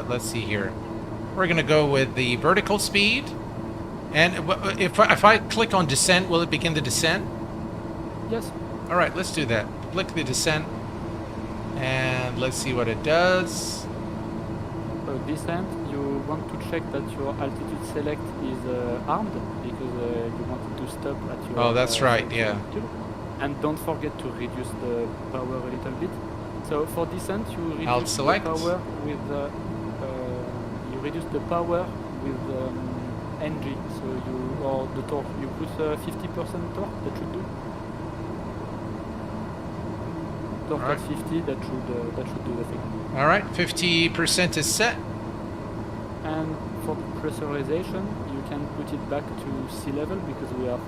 let's see here. We're gonna go with the vertical speed, and if I click on descent, will it begin the descent? Yes. All right, let's do that. Click the descent, and let's see what it does. So descent, you want to check that your altitude select is armed, because you want to stop at your... Oh, that's right, yeah. altitude. And don't forget to reduce the power a little bit. So for descent, you reduce the select. power with reduce the power with NG. So or the torque. You put 50% torque. That should do. Torque at 50. That should do the thing. All right, 50% is set. And for pressurization, you can put it back to sea level because we are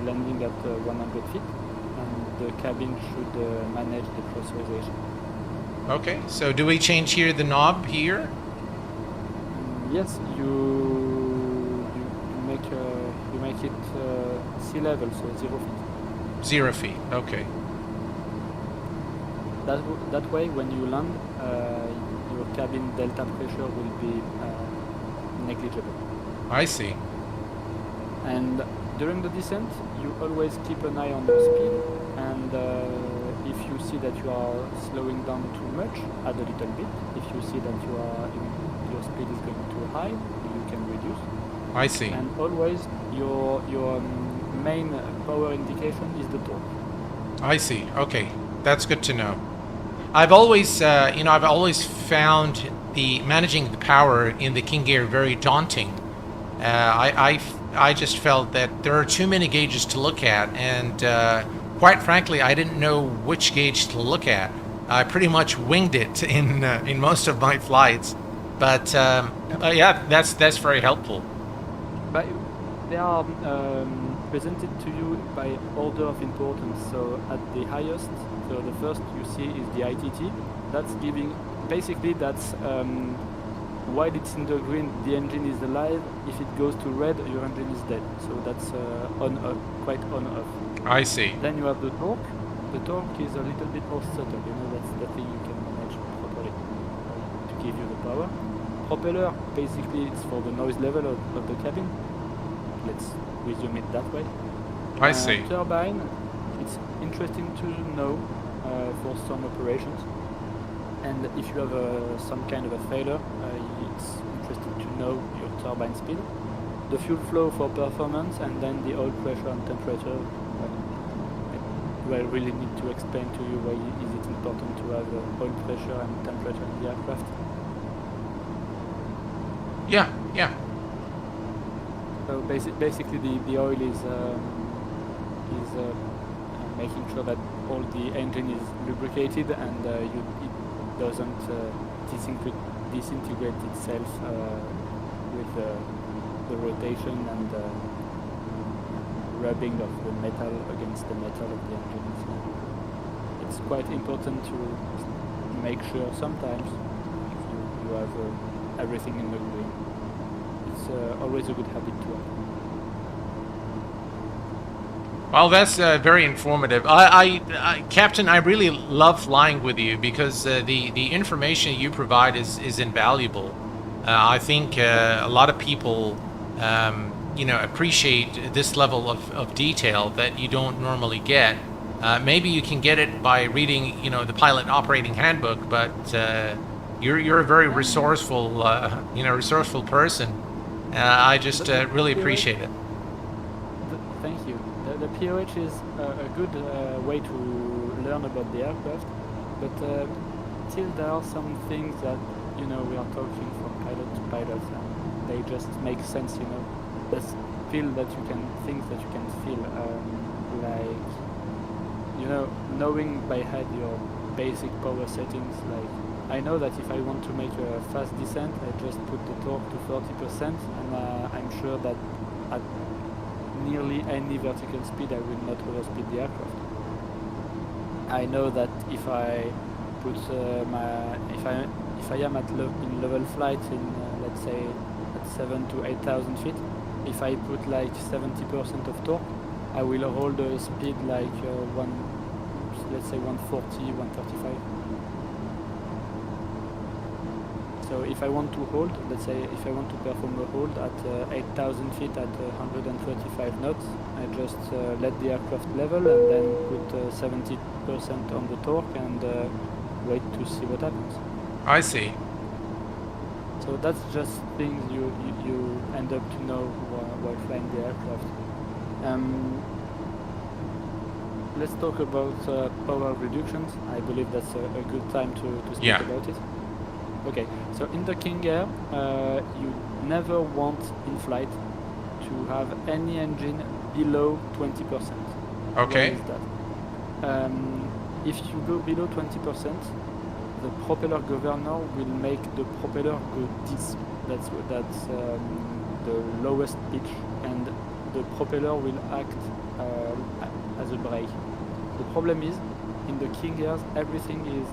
landing at 100 feet, and the cabin should manage the pressurization. Okay, so do we change here the knob here? Yes, you make it sea level, so 0 feet. 0 feet. Okay. That way, when you land, your cabin delta pressure will be negligible. I see. And during the descent, you always keep an eye on your speed, and if you see that you are slowing down too much, add a little bit. If you see that your speed is going too high, you can reduce. I see. And always your main power indication is the torque. I see. Okay, that's good to know. I've always, I've always found managing the power in the King Air very daunting. I just felt that there are too many gauges to look at, and quite frankly, I didn't know which gauge to look at. I pretty much winged it in most of my flights, but yeah, that's very helpful. But they are presented to you by order of importance. So at the highest, so the first you see is the ITT. That's giving, basically that's while it's in the green, the engine is alive. If it goes to red, your engine is dead. So that's on-off, quite on-off. I see. Then you have the torque. The torque is a little bit more subtle. That's the thing you can manage properly to give you the power. Propeller, basically, it's for the noise level of the cabin. Let's resume it that way. I see. Turbine, it's interesting to know for some operations. And if you have some kind of a failure, it's interesting to know your turbine speed. The fuel flow for performance, and then the oil pressure and temperature. Do I really need to explain to you why is it important to have oil pressure and temperature in the aircraft? Yeah. So basically, the oil is making sure that all the engine is lubricated and it doesn't disintegrate itself with the rotation and rubbing of the metal against the metal of the engine. So it's quite important to make sure sometimes you have everything in the green. It's always a good habit to have. Well, that's very informative. Captain, I really love flying with you because the information you provide is invaluable. I think a lot of people, appreciate this level of detail that you don't normally get. Maybe you can get it by reading, the pilot operating handbook, but you're a very resourceful, resourceful person. I just really appreciate it. Thank you. The POH is a good way to learn about the aircraft, but still there are some things that we are talking from pilot to pilot, and they just make sense. There's things that you can feel, like knowing by head your basic power settings. Like I know that if I want to make a fast descent, I just put the torque to 30%, and I'm sure that at nearly any vertical speed I will not overspeed the aircraft. I know that if I put if I am in level flight in let's say at 7,000 to 8,000 feet, if I put like 70% of torque, I will hold a speed like let's say 140, 135. So if I want to hold, let's say if I want to perform a hold at 8,000 feet at 135 knots, I just let the aircraft level and then put 70% on the torque and wait to see what happens. I see. So that's just things you end up to know while flying the aircraft. Let's talk about power reductions. I believe that's a good time to speak about it. Okay, so in the King Air, you never want in flight to have any engine below 20%. Okay. Why is that? If you go below 20%, the propeller governor will make the propeller go this. That's the lowest pitch, and the propeller will act as a brake. The problem is, in the King Airs, everything is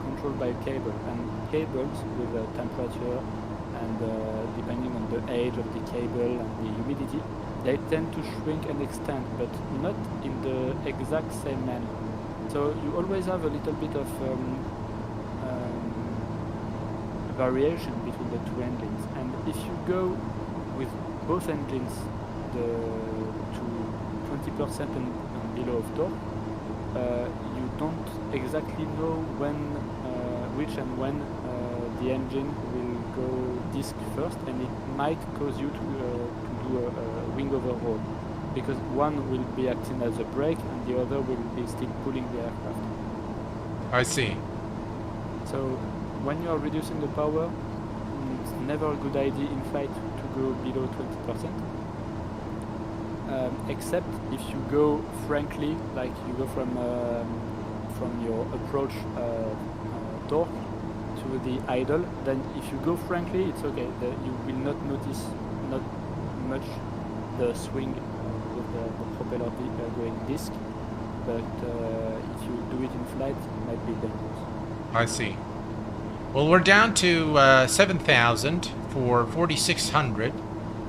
controlled by cable, and cables with temperature and depending on the age of the cable and the humidity, they tend to shrink and extend, but not in the exact same manner. So you always have a little bit of variation between the two engines, and if you go with both engines to 20% and below of torque, you don't exactly know which and when the engine will go disc first, and it might cause you to do a wing overhaul, because one will be acting as a brake and the other will be still pulling the aircraft. I see. So when you are reducing the power, it's never a good idea in flight to go below 20%. Except if you go frankly, like you go from your approach torque to the idle, then if you go frankly, it's okay. You will not notice not much the swing with the propeller going disc, but if you do it in flight, it might be dangerous. I see. Well, we're down to 7,000 for 4,600.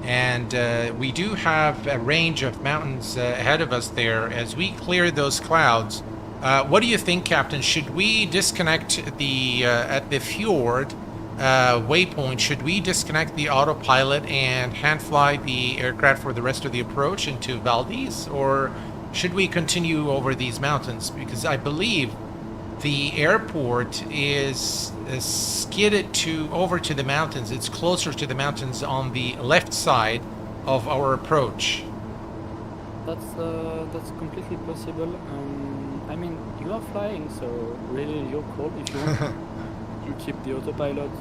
And we do have a range of mountains ahead of us there. As we clear those clouds, what do you think, Captain? Should we disconnect at the fjord waypoint? Should we disconnect the autopilot and hand fly the aircraft for the rest of the approach into Valdez? Or should we continue over these mountains? Because I believe the airport is skidded over to the mountains. It's closer to the mountains on the left side of our approach. That's completely possible. I mean, you are flying, so really your call. If you want to keep the autopilot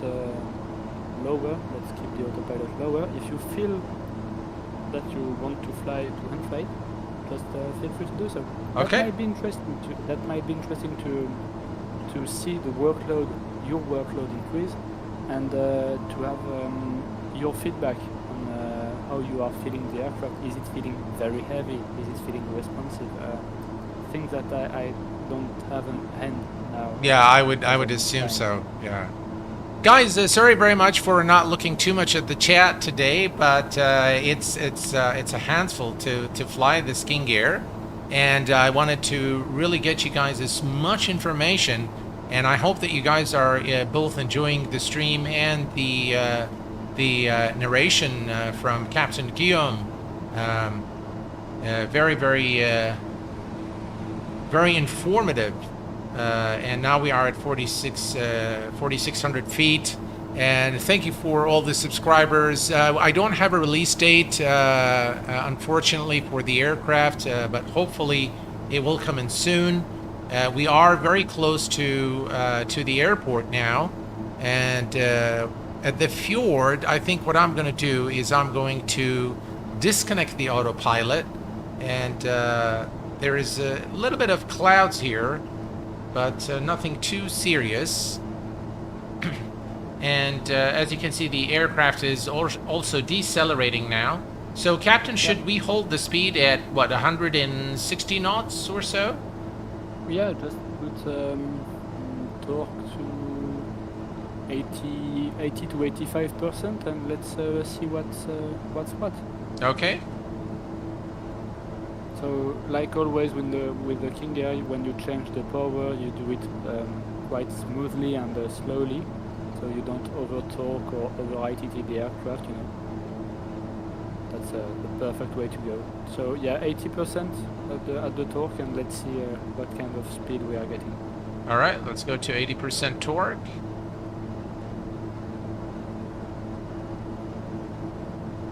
lower, let's keep the autopilot lower. If you feel that you want to fly to hand-flight, just feel free to do so. Okay. That might be interesting to see the workload, your workload increase, and to have your feedback on how you are feeling the aircraft. Is it feeling very heavy? Is it feeling responsive? Things that I don't have in hand now. Yeah, I would assume so. Yeah. Guys, sorry very much for not looking too much at the chat today, but it's a handful to fly this King Air, and I wanted to really get you guys as much information, and I hope that you guys are both enjoying the stream and the narration from Captain Guillaume. Very informative. And now we are at 4,600 feet. And thank you for all the subscribers. I don't have a release date, unfortunately, for the aircraft, but hopefully it will come in soon. We are very close to the airport now. And at the fjord, I think what I'm going to do is I'm going to disconnect the autopilot. And there is a little bit of clouds here, but nothing too serious. And as you can see, the aircraft is also decelerating now. So, Captain, should we hold the speed at, what, 160 knots or so? Yeah, just put torque to 80 to 85%, and let's see what's what. Okay. So, like always with the King Air, when you change the power, you do it quite smoothly and slowly, so you don't over torque or over ITT the aircraft. You know, that's the perfect way to go. So yeah, 80% at the torque, and let's see what kind of speed we are getting. All right, let's go to 80% torque.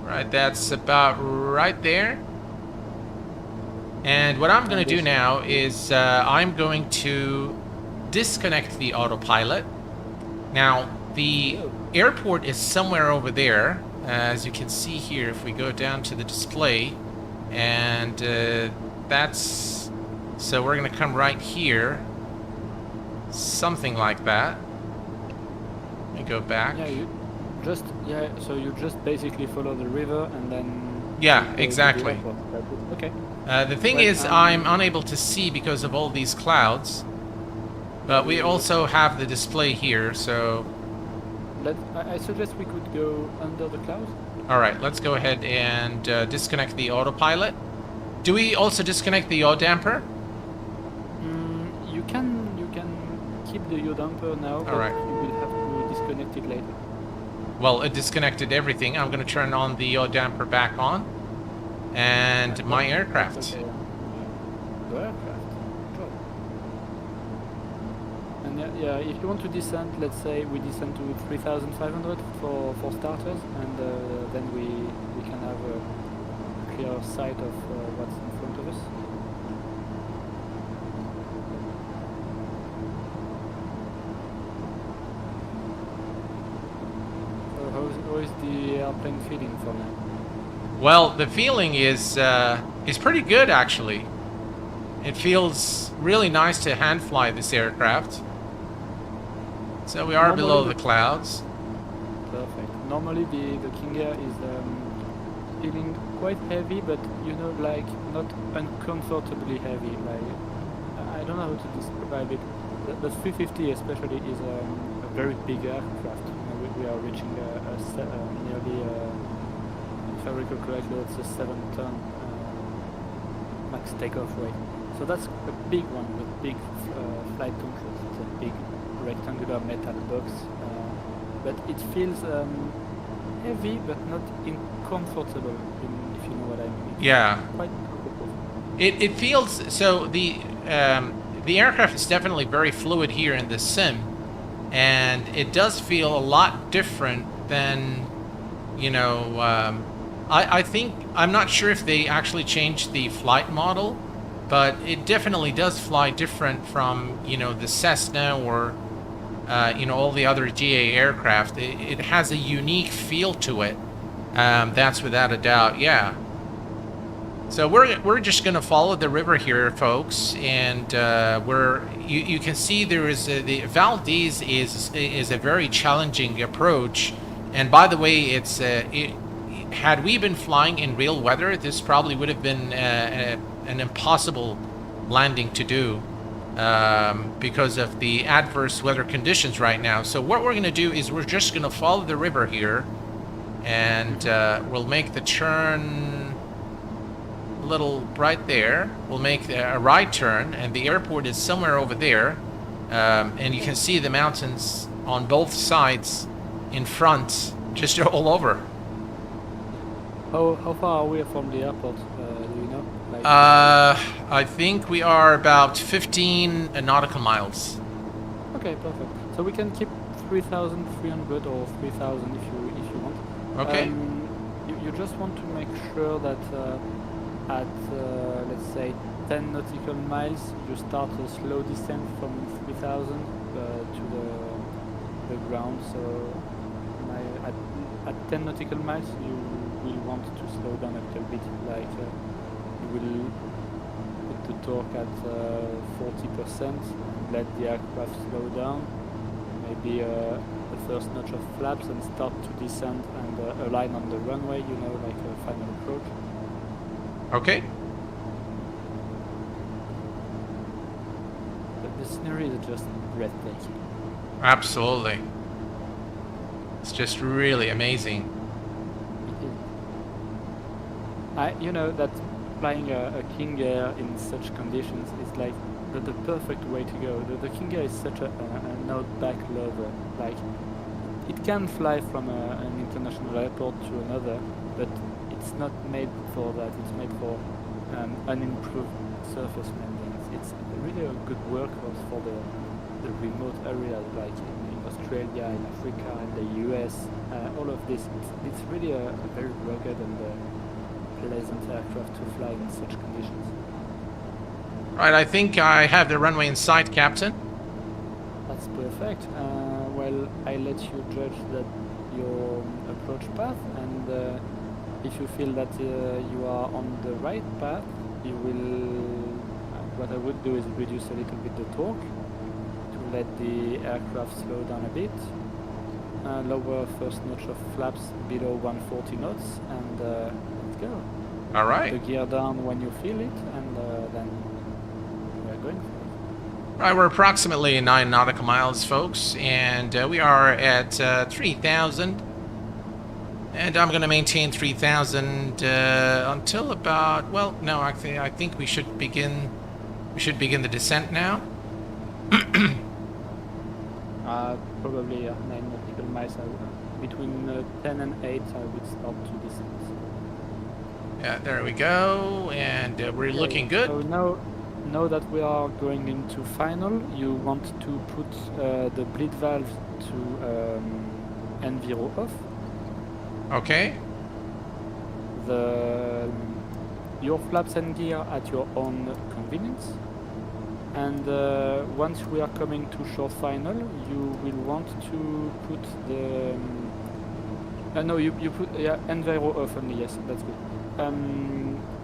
Right, that's about right there. And what I'm going to do now is I'm going to disconnect the autopilot. Now, the airport is somewhere over there, as you can see here. If we go down to the display, and that's, so we're gonna come right here, something like that. Let me go back. Yeah, so you just basically follow the river and then. Yeah, you go to the exactly. airport. Okay. The thing Well, is, I'm unable to see because of all these clouds, but we also have the display here, so... I suggest we could go under the clouds. Alright, let's go ahead and disconnect the autopilot. Do we also disconnect the yaw damper? You can keep the yaw damper now, but Alright. you will have to disconnect it later. Well, it disconnected everything. I'm going to turn on the yaw damper back on. And my aircraft. Okay. The aircraft. Sure. And yeah, if you want to descend, let's say we descend to 3,500 for starters, and then we can have a clear sight of what's in front of us. So how is the airplane feeling for now? Well, the feeling is pretty good, actually. It feels really nice to hand fly this aircraft. So we are Normally below the clouds. Perfect. Normally the King Air is feeling quite heavy, but like not uncomfortably heavy. Like I don't know how to describe it. The 350 especially is a very big aircraft. We are reaching nearly, if I recall correctly, it's a 7-ton max takeoff weight. So that's a big one with big flight controls. It's a big rectangular metal box, but it feels heavy but not uncomfortable, if you know what I mean. Yeah. Quite comfortable. It feels so. The aircraft is definitely very fluid here in the sim, and it does feel a lot different than, I think, I'm not sure if they actually changed the flight model, but it definitely does fly different from the Cessna or all the other GA aircraft. It has a unique feel to it. That's without a doubt. Yeah. So we're just gonna follow the river here, folks, and you can see there is the Valdez is a very challenging approach, and by the way, had we been flying in real weather, this probably would have been an impossible landing to do because of the adverse weather conditions right now. So what we're gonna do is we're just gonna follow the river here, and we'll make the turn a little right there. We'll make a right turn, and the airport is somewhere over there, and you can see the mountains on both sides in front, just all over. How far are we from the airport? Do you know? Like, I think we are about 15 nautical miles. okay, perfect. So we can keep 3,300 or 3,000 if you want. Okay. You just want to make sure that at let's say 10 nautical miles you start a slow descent from 3,000 to the ground. So at 10 nautical miles you will want to slow down a little bit, like you will put the torque at 40% and let the aircraft slow down, maybe the first notch of flaps, and start to descend and align on the runway, like a final approach. Okay. The scenery is just breathtaking. Absolutely. It's just really amazing. That flying a King Air in such conditions is like the perfect way to go. The King Air is such an outback lover. Like, it can fly from an international airport to another, but it's not made for that. It's made for unimproved surface landings. It's really a good workhorse for the remote areas, like in Australia, in Africa, in the US. All of this. It's really a very rugged and pleasant aircraft to fly in such conditions. Right, I think I have the runway in sight, Captain. That's perfect. Well, I let you judge that your approach path, and if you feel that you are on the right path, you will. What I would do is reduce a little bit the torque to let the aircraft slow down a bit. Lower first notch of flaps below 140 knots, and let's go. All right. The gear down when you feel it, and then we're going for it. All right, we're approximately 9 nautical miles, folks, and we are at 3,000. And I'm going to maintain 3,000 until about, well, no, actually, I think we should begin the descent now. Probably 9 nautical miles. Between 10 and 8, I would start to descend. Yeah, there we go, and we're looking good. So now that we are going into final, you want to put the bleed valve to N0 off. Okay. Your flaps and gear at your own convenience. And once we are coming to short final, you will want to put the... no, you put N0 off only, yes, that's good.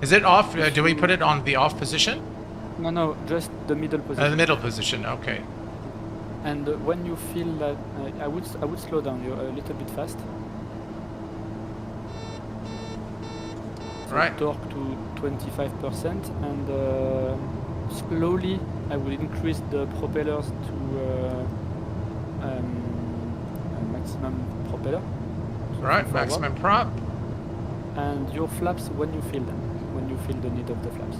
Is it off? Do we put it on the off position? No, just the middle position. The middle position, okay. And when you feel that... I would slow down you a little bit fast. So Right. torque to 25%, and slowly I will increase the propellers to maximum propeller. Right, forward. maximum prop. And your flaps when you feel them, when you feel the need of the flaps.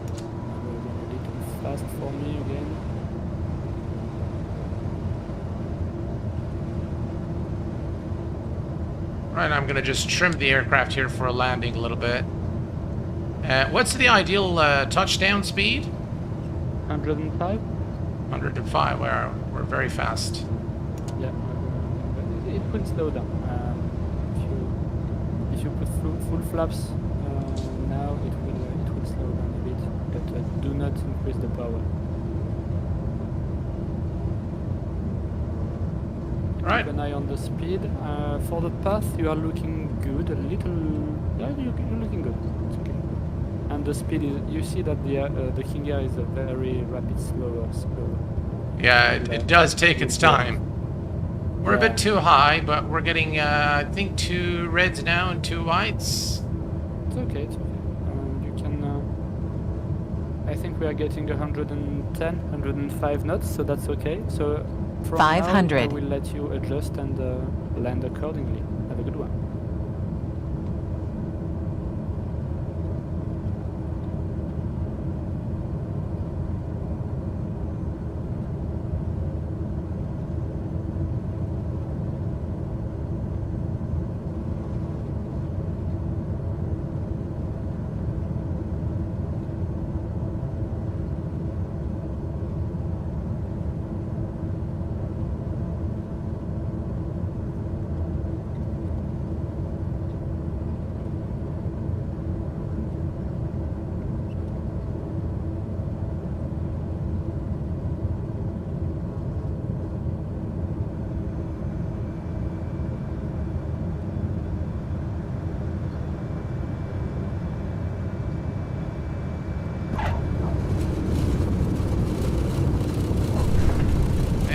A little fast for me again. Right, I'm going to just trim the aircraft here for a landing a little bit. What's the ideal touchdown speed? 105? 105, we're very fast. Yeah, it will slow down. If you put full flaps now, it will slow down a bit, but do not increase the power. Right. Keep an eye on the speed. For the path, you are looking good. A little, yeah, you're looking good. It's okay. And the speed is, you see that the King Air is a very rapid, slower. Yeah, it does take its time. We're a bit too high, but we're getting, I think, 2 reds now and 2 whites. It's okay. You can. I think we are getting 110, 105 knots, so that's okay. So from 500. now, I will let you adjust and land accordingly. Have a good one.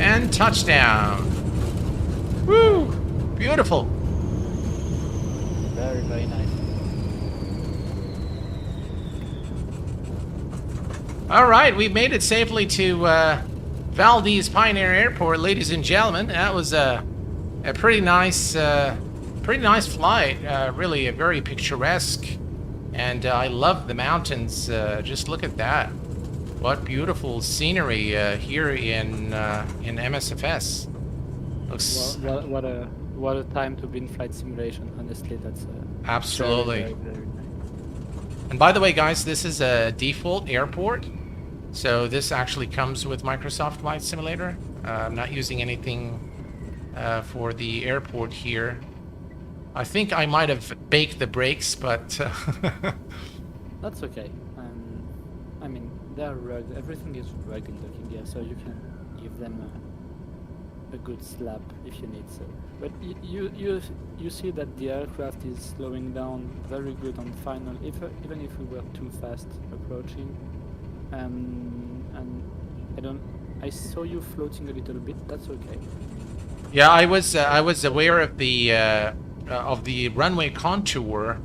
And touchdown. Woo! Beautiful. Very, very nice. All right, we made it safely to Valdez Pioneer Airport, ladies and gentlemen. That was a pretty nice flight. Really, a very picturesque, and I love the mountains. Just look at that. What beautiful scenery here in MSFS. Looks What a time to be in flight simulation. Honestly, that's absolutely. Very, very, very nice. And by the way, guys, this is a default airport, so this actually comes with Microsoft Flight Simulator. I'm not using anything for the airport here. I think I might have baked the brakes, but That's okay. I mean, they're rugged. Everything is rugged in the King Air, so you can give them a good slap if you need so. But you see that the aircraft is slowing down very good on final, even if we were too fast approaching. And I saw you floating a little bit. That's okay. Yeah, I was aware of the runway contour.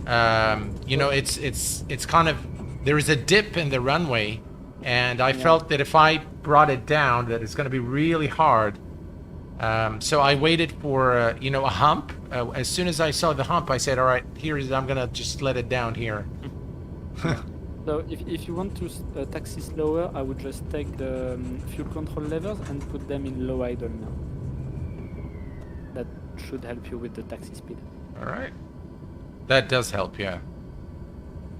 You know, it's kind of, there is a dip in the runway, and I felt that if I brought it down, that it's going to be really hard. So I waited for you know, a hump. As soon as I saw the hump, I said, "All right, I'm going to just let it down here." So if you want to taxi slower, I would just take the fuel control levers and put them in low idle now. That should help you with the taxi speed. All right, that does help, yeah.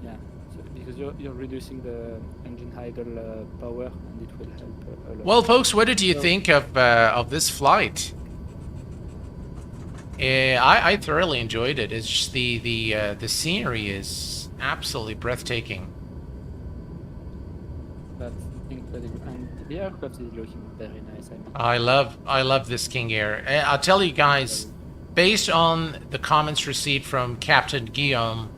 Yeah, so because you're reducing the engine idle power, and it will help a lot. Well, folks, what did you think of this flight? I thoroughly enjoyed it. It's just the scenery is absolutely breathtaking. That's incredible, and the aircraft is looking very nice. I mean, I love this King Air. I'll tell you guys, based on the comments received from Captain Guillaume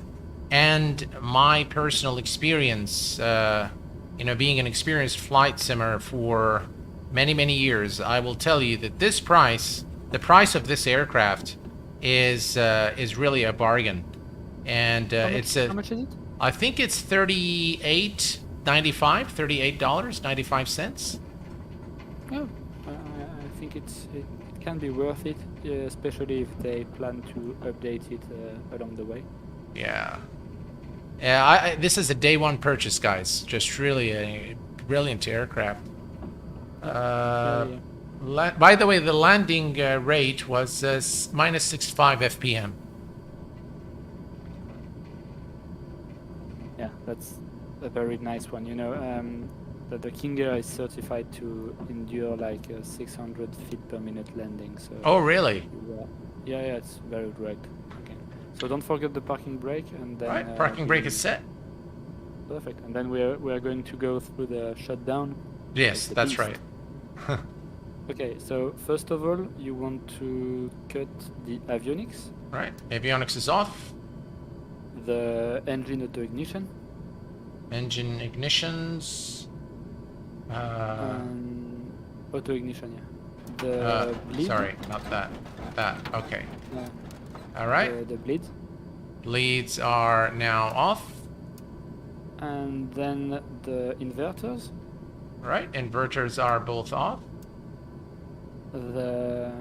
and my personal experience, you know, being an experienced flight simmer for many years, I will tell you that this price, the price of this aircraft, is really a bargain, and how much is it? I think it's $38.95. Oh, I think it can be worth it, especially if they plan to update it along the way. Yeah. This is a day one purchase, guys. Just really a brilliant aircraft. By the way, the landing rate was minus 65 FPM. Yeah, that's a very nice one. You know, the King Air is certified to endure like 600 feet per minute landing. So. Oh, really? Yeah, it's very rugged. Okay. So don't forget the parking brake, and then. Right, parking brake is set. Perfect, and then we are going to go through the shutdown. Yes, that's right. Okay, so first of all, you want to cut the avionics. Right, avionics is off. The engine auto ignition. Engine ignitions. Auto ignition, yeah. The bleed. Sorry, not that. That, okay. Yeah. All right. The bleed. Bleeds are now off. And then the inverters. Right, inverters are both off. The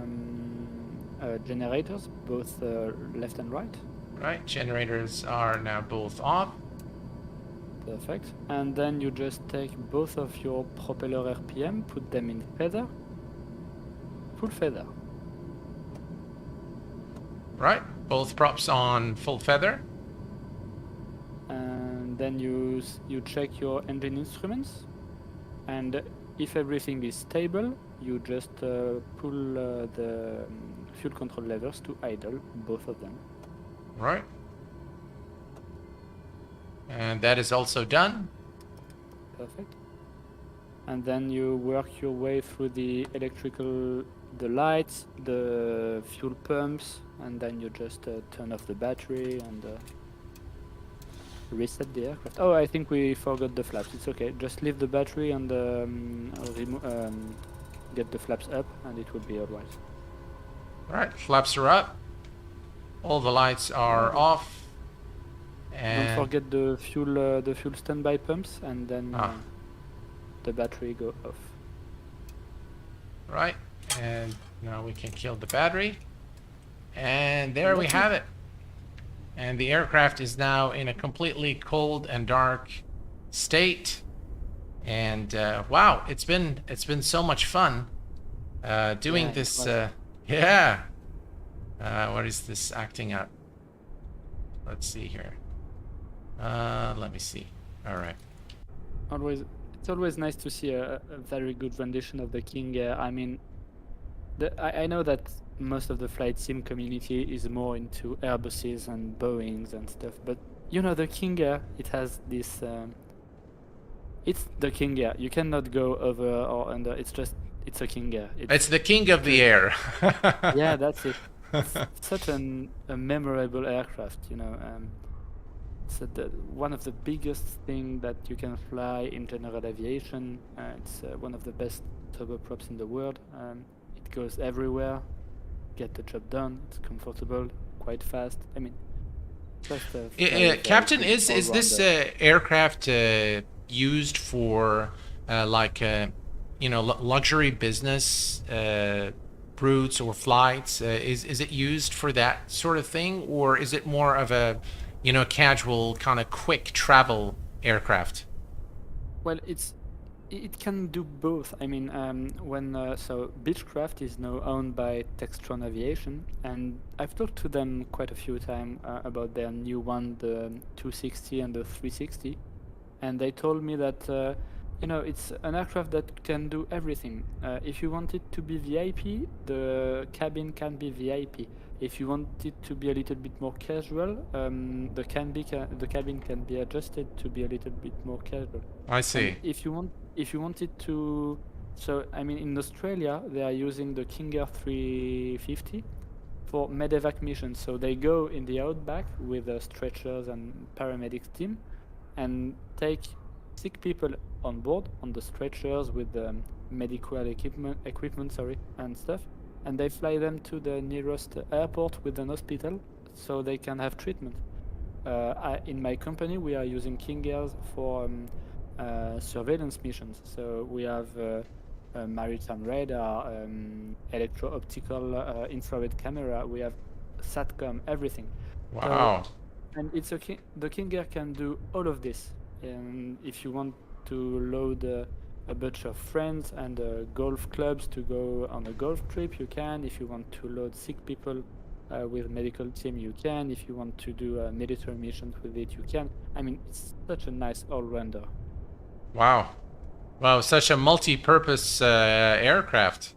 generators, both left and right. Right, generators are now both off. Perfect. And then you just take both of your propeller RPM, put them in feather. Full feather. Right, both props on full feather. And then you check your engine instruments. And if everything is stable, you just pull the fuel control levers to idle, both of them. Right. And that is also done. Perfect. And then you work your way through the electrical, the lights, the fuel pumps, and then you just turn off the battery and reset the aircraft. Oh, I think we forgot the flaps. It's okay. Just leave the battery and get the flaps up, and it will be alright. Right, flaps are up. All the lights are off. And don't forget the fuel standby pumps, and then the battery go off. Right, and now we can kill the battery. And there we have it. And the aircraft is now in a completely cold and dark state. And wow, it's been so much fun doing this. Yeah. What is this acting up? Let's see here. Let me see. All right. It's always nice to see a very good rendition of the King Air. I mean, I know that most of the flight sim community is more into Airbuses and Boeings and stuff, but you know, the King Air, it has this. It's the King Air. You cannot go over or under. It's a King Air. It's the king of the air. Yeah, that's it. It's such a memorable aircraft, you know. It's one of the biggest thing that you can fly in general aviation. It's one of the best turboprops in the world. It goes everywhere, get the job done. It's comfortable, quite fast. I mean, just a very Captain, good is this all-rounder. aircraft used for luxury business routes or flights? Is it used for that sort of thing, or is it more of a casual kind of quick travel aircraft? Well, it can do both. I mean, so Beechcraft is now owned by Textron Aviation, and I've talked to them quite a few times about their new one, the 260 and the 360, and they told me that it's an aircraft that can do everything. If you want it to be VIP, the cabin can be VIP. If you want it to be a little bit more casual, the cabin can be adjusted to be a little bit more casual. I see. And if you want it to, so I mean, in Australia they are using the King Air 350 for medevac missions. So they go in the outback with stretchers and paramedics team, and take sick people on board on the stretchers with medical equipment, and stuff, and they fly them to the nearest airport with an hospital so they can have treatment. In my company, we are using King Airs for surveillance missions. So we have maritime radar, electro-optical infrared camera. We have SATCOM, everything. Wow. And the King Air can do all of this. And if you want to load a bunch of friends and golf clubs to go on a golf trip, you can. If you want to load sick people with medical team, you can. If you want to do military missions with it, you can. I mean, it's such a nice all-rounder. Wow. Wow, such a multi-purpose aircraft.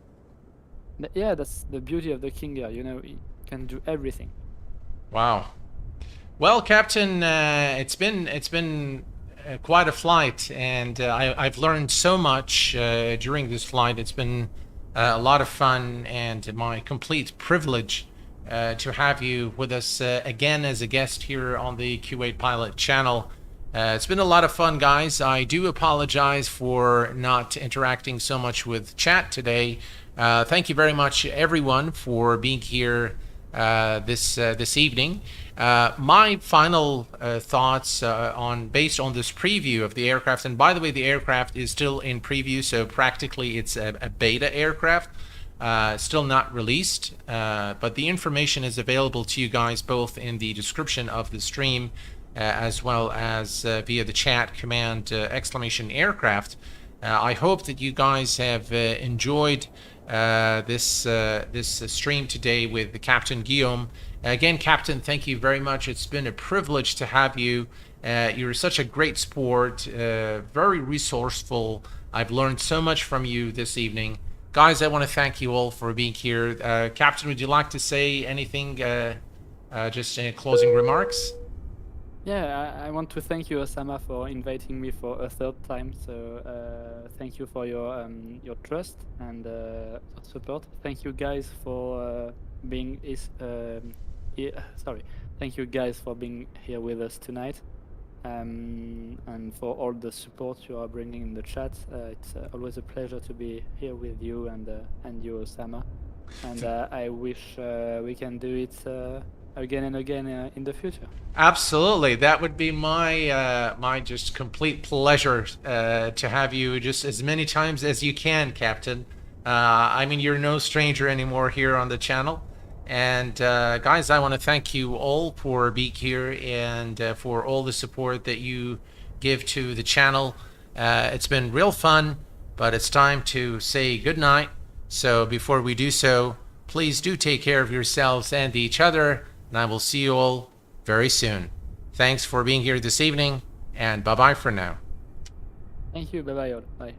Yeah, that's the beauty of the King Air. You know, it can do everything. Wow. Well, Captain, it's been quite a flight, and I've learned so much during this flight. It's been a lot of fun, and my complete privilege to have you with us again as a guest here on the Q8 Pilot channel. It's been a lot of fun, guys. I do apologize for not interacting so much with chat today. Thank you very much, everyone, for being here this evening. My final thoughts based on this preview of the aircraft, and by the way, the aircraft is still in preview, so practically it's a beta aircraft, still not released, but the information is available to you guys both in the description of the stream as well as via the chat command !aircraft. I hope that you guys have enjoyed this stream today with the Captain Guillaume. Again, Captain, thank you very much. It's been a privilege to have you. You're such a great sport, very resourceful. I've learned so much from you this evening. Guys, I want to thank you all for being here. Captain, would you like to say anything, just closing remarks? Yeah, I want to thank you, Osama, for inviting me for a third time. So thank you for your trust and support. Thank you guys for Thank you guys for being here with us tonight, and for all the support you are bringing in the chat. It's always a pleasure to be here with you and you, Osama. And I wish we can do it again and again in the future. Absolutely, that would be my just complete pleasure to have you just as many times as you can, Captain. I mean, you're no stranger anymore here on the channel. And guys, I want to thank you all for being here and for all the support that you give to the channel. It's been real fun, but it's time to say goodnight. So before we do so, please do take care of yourselves and each other, and I will see you all very soon. Thanks for being here this evening, and bye-bye for now. Thank you. Bye-bye all. Bye.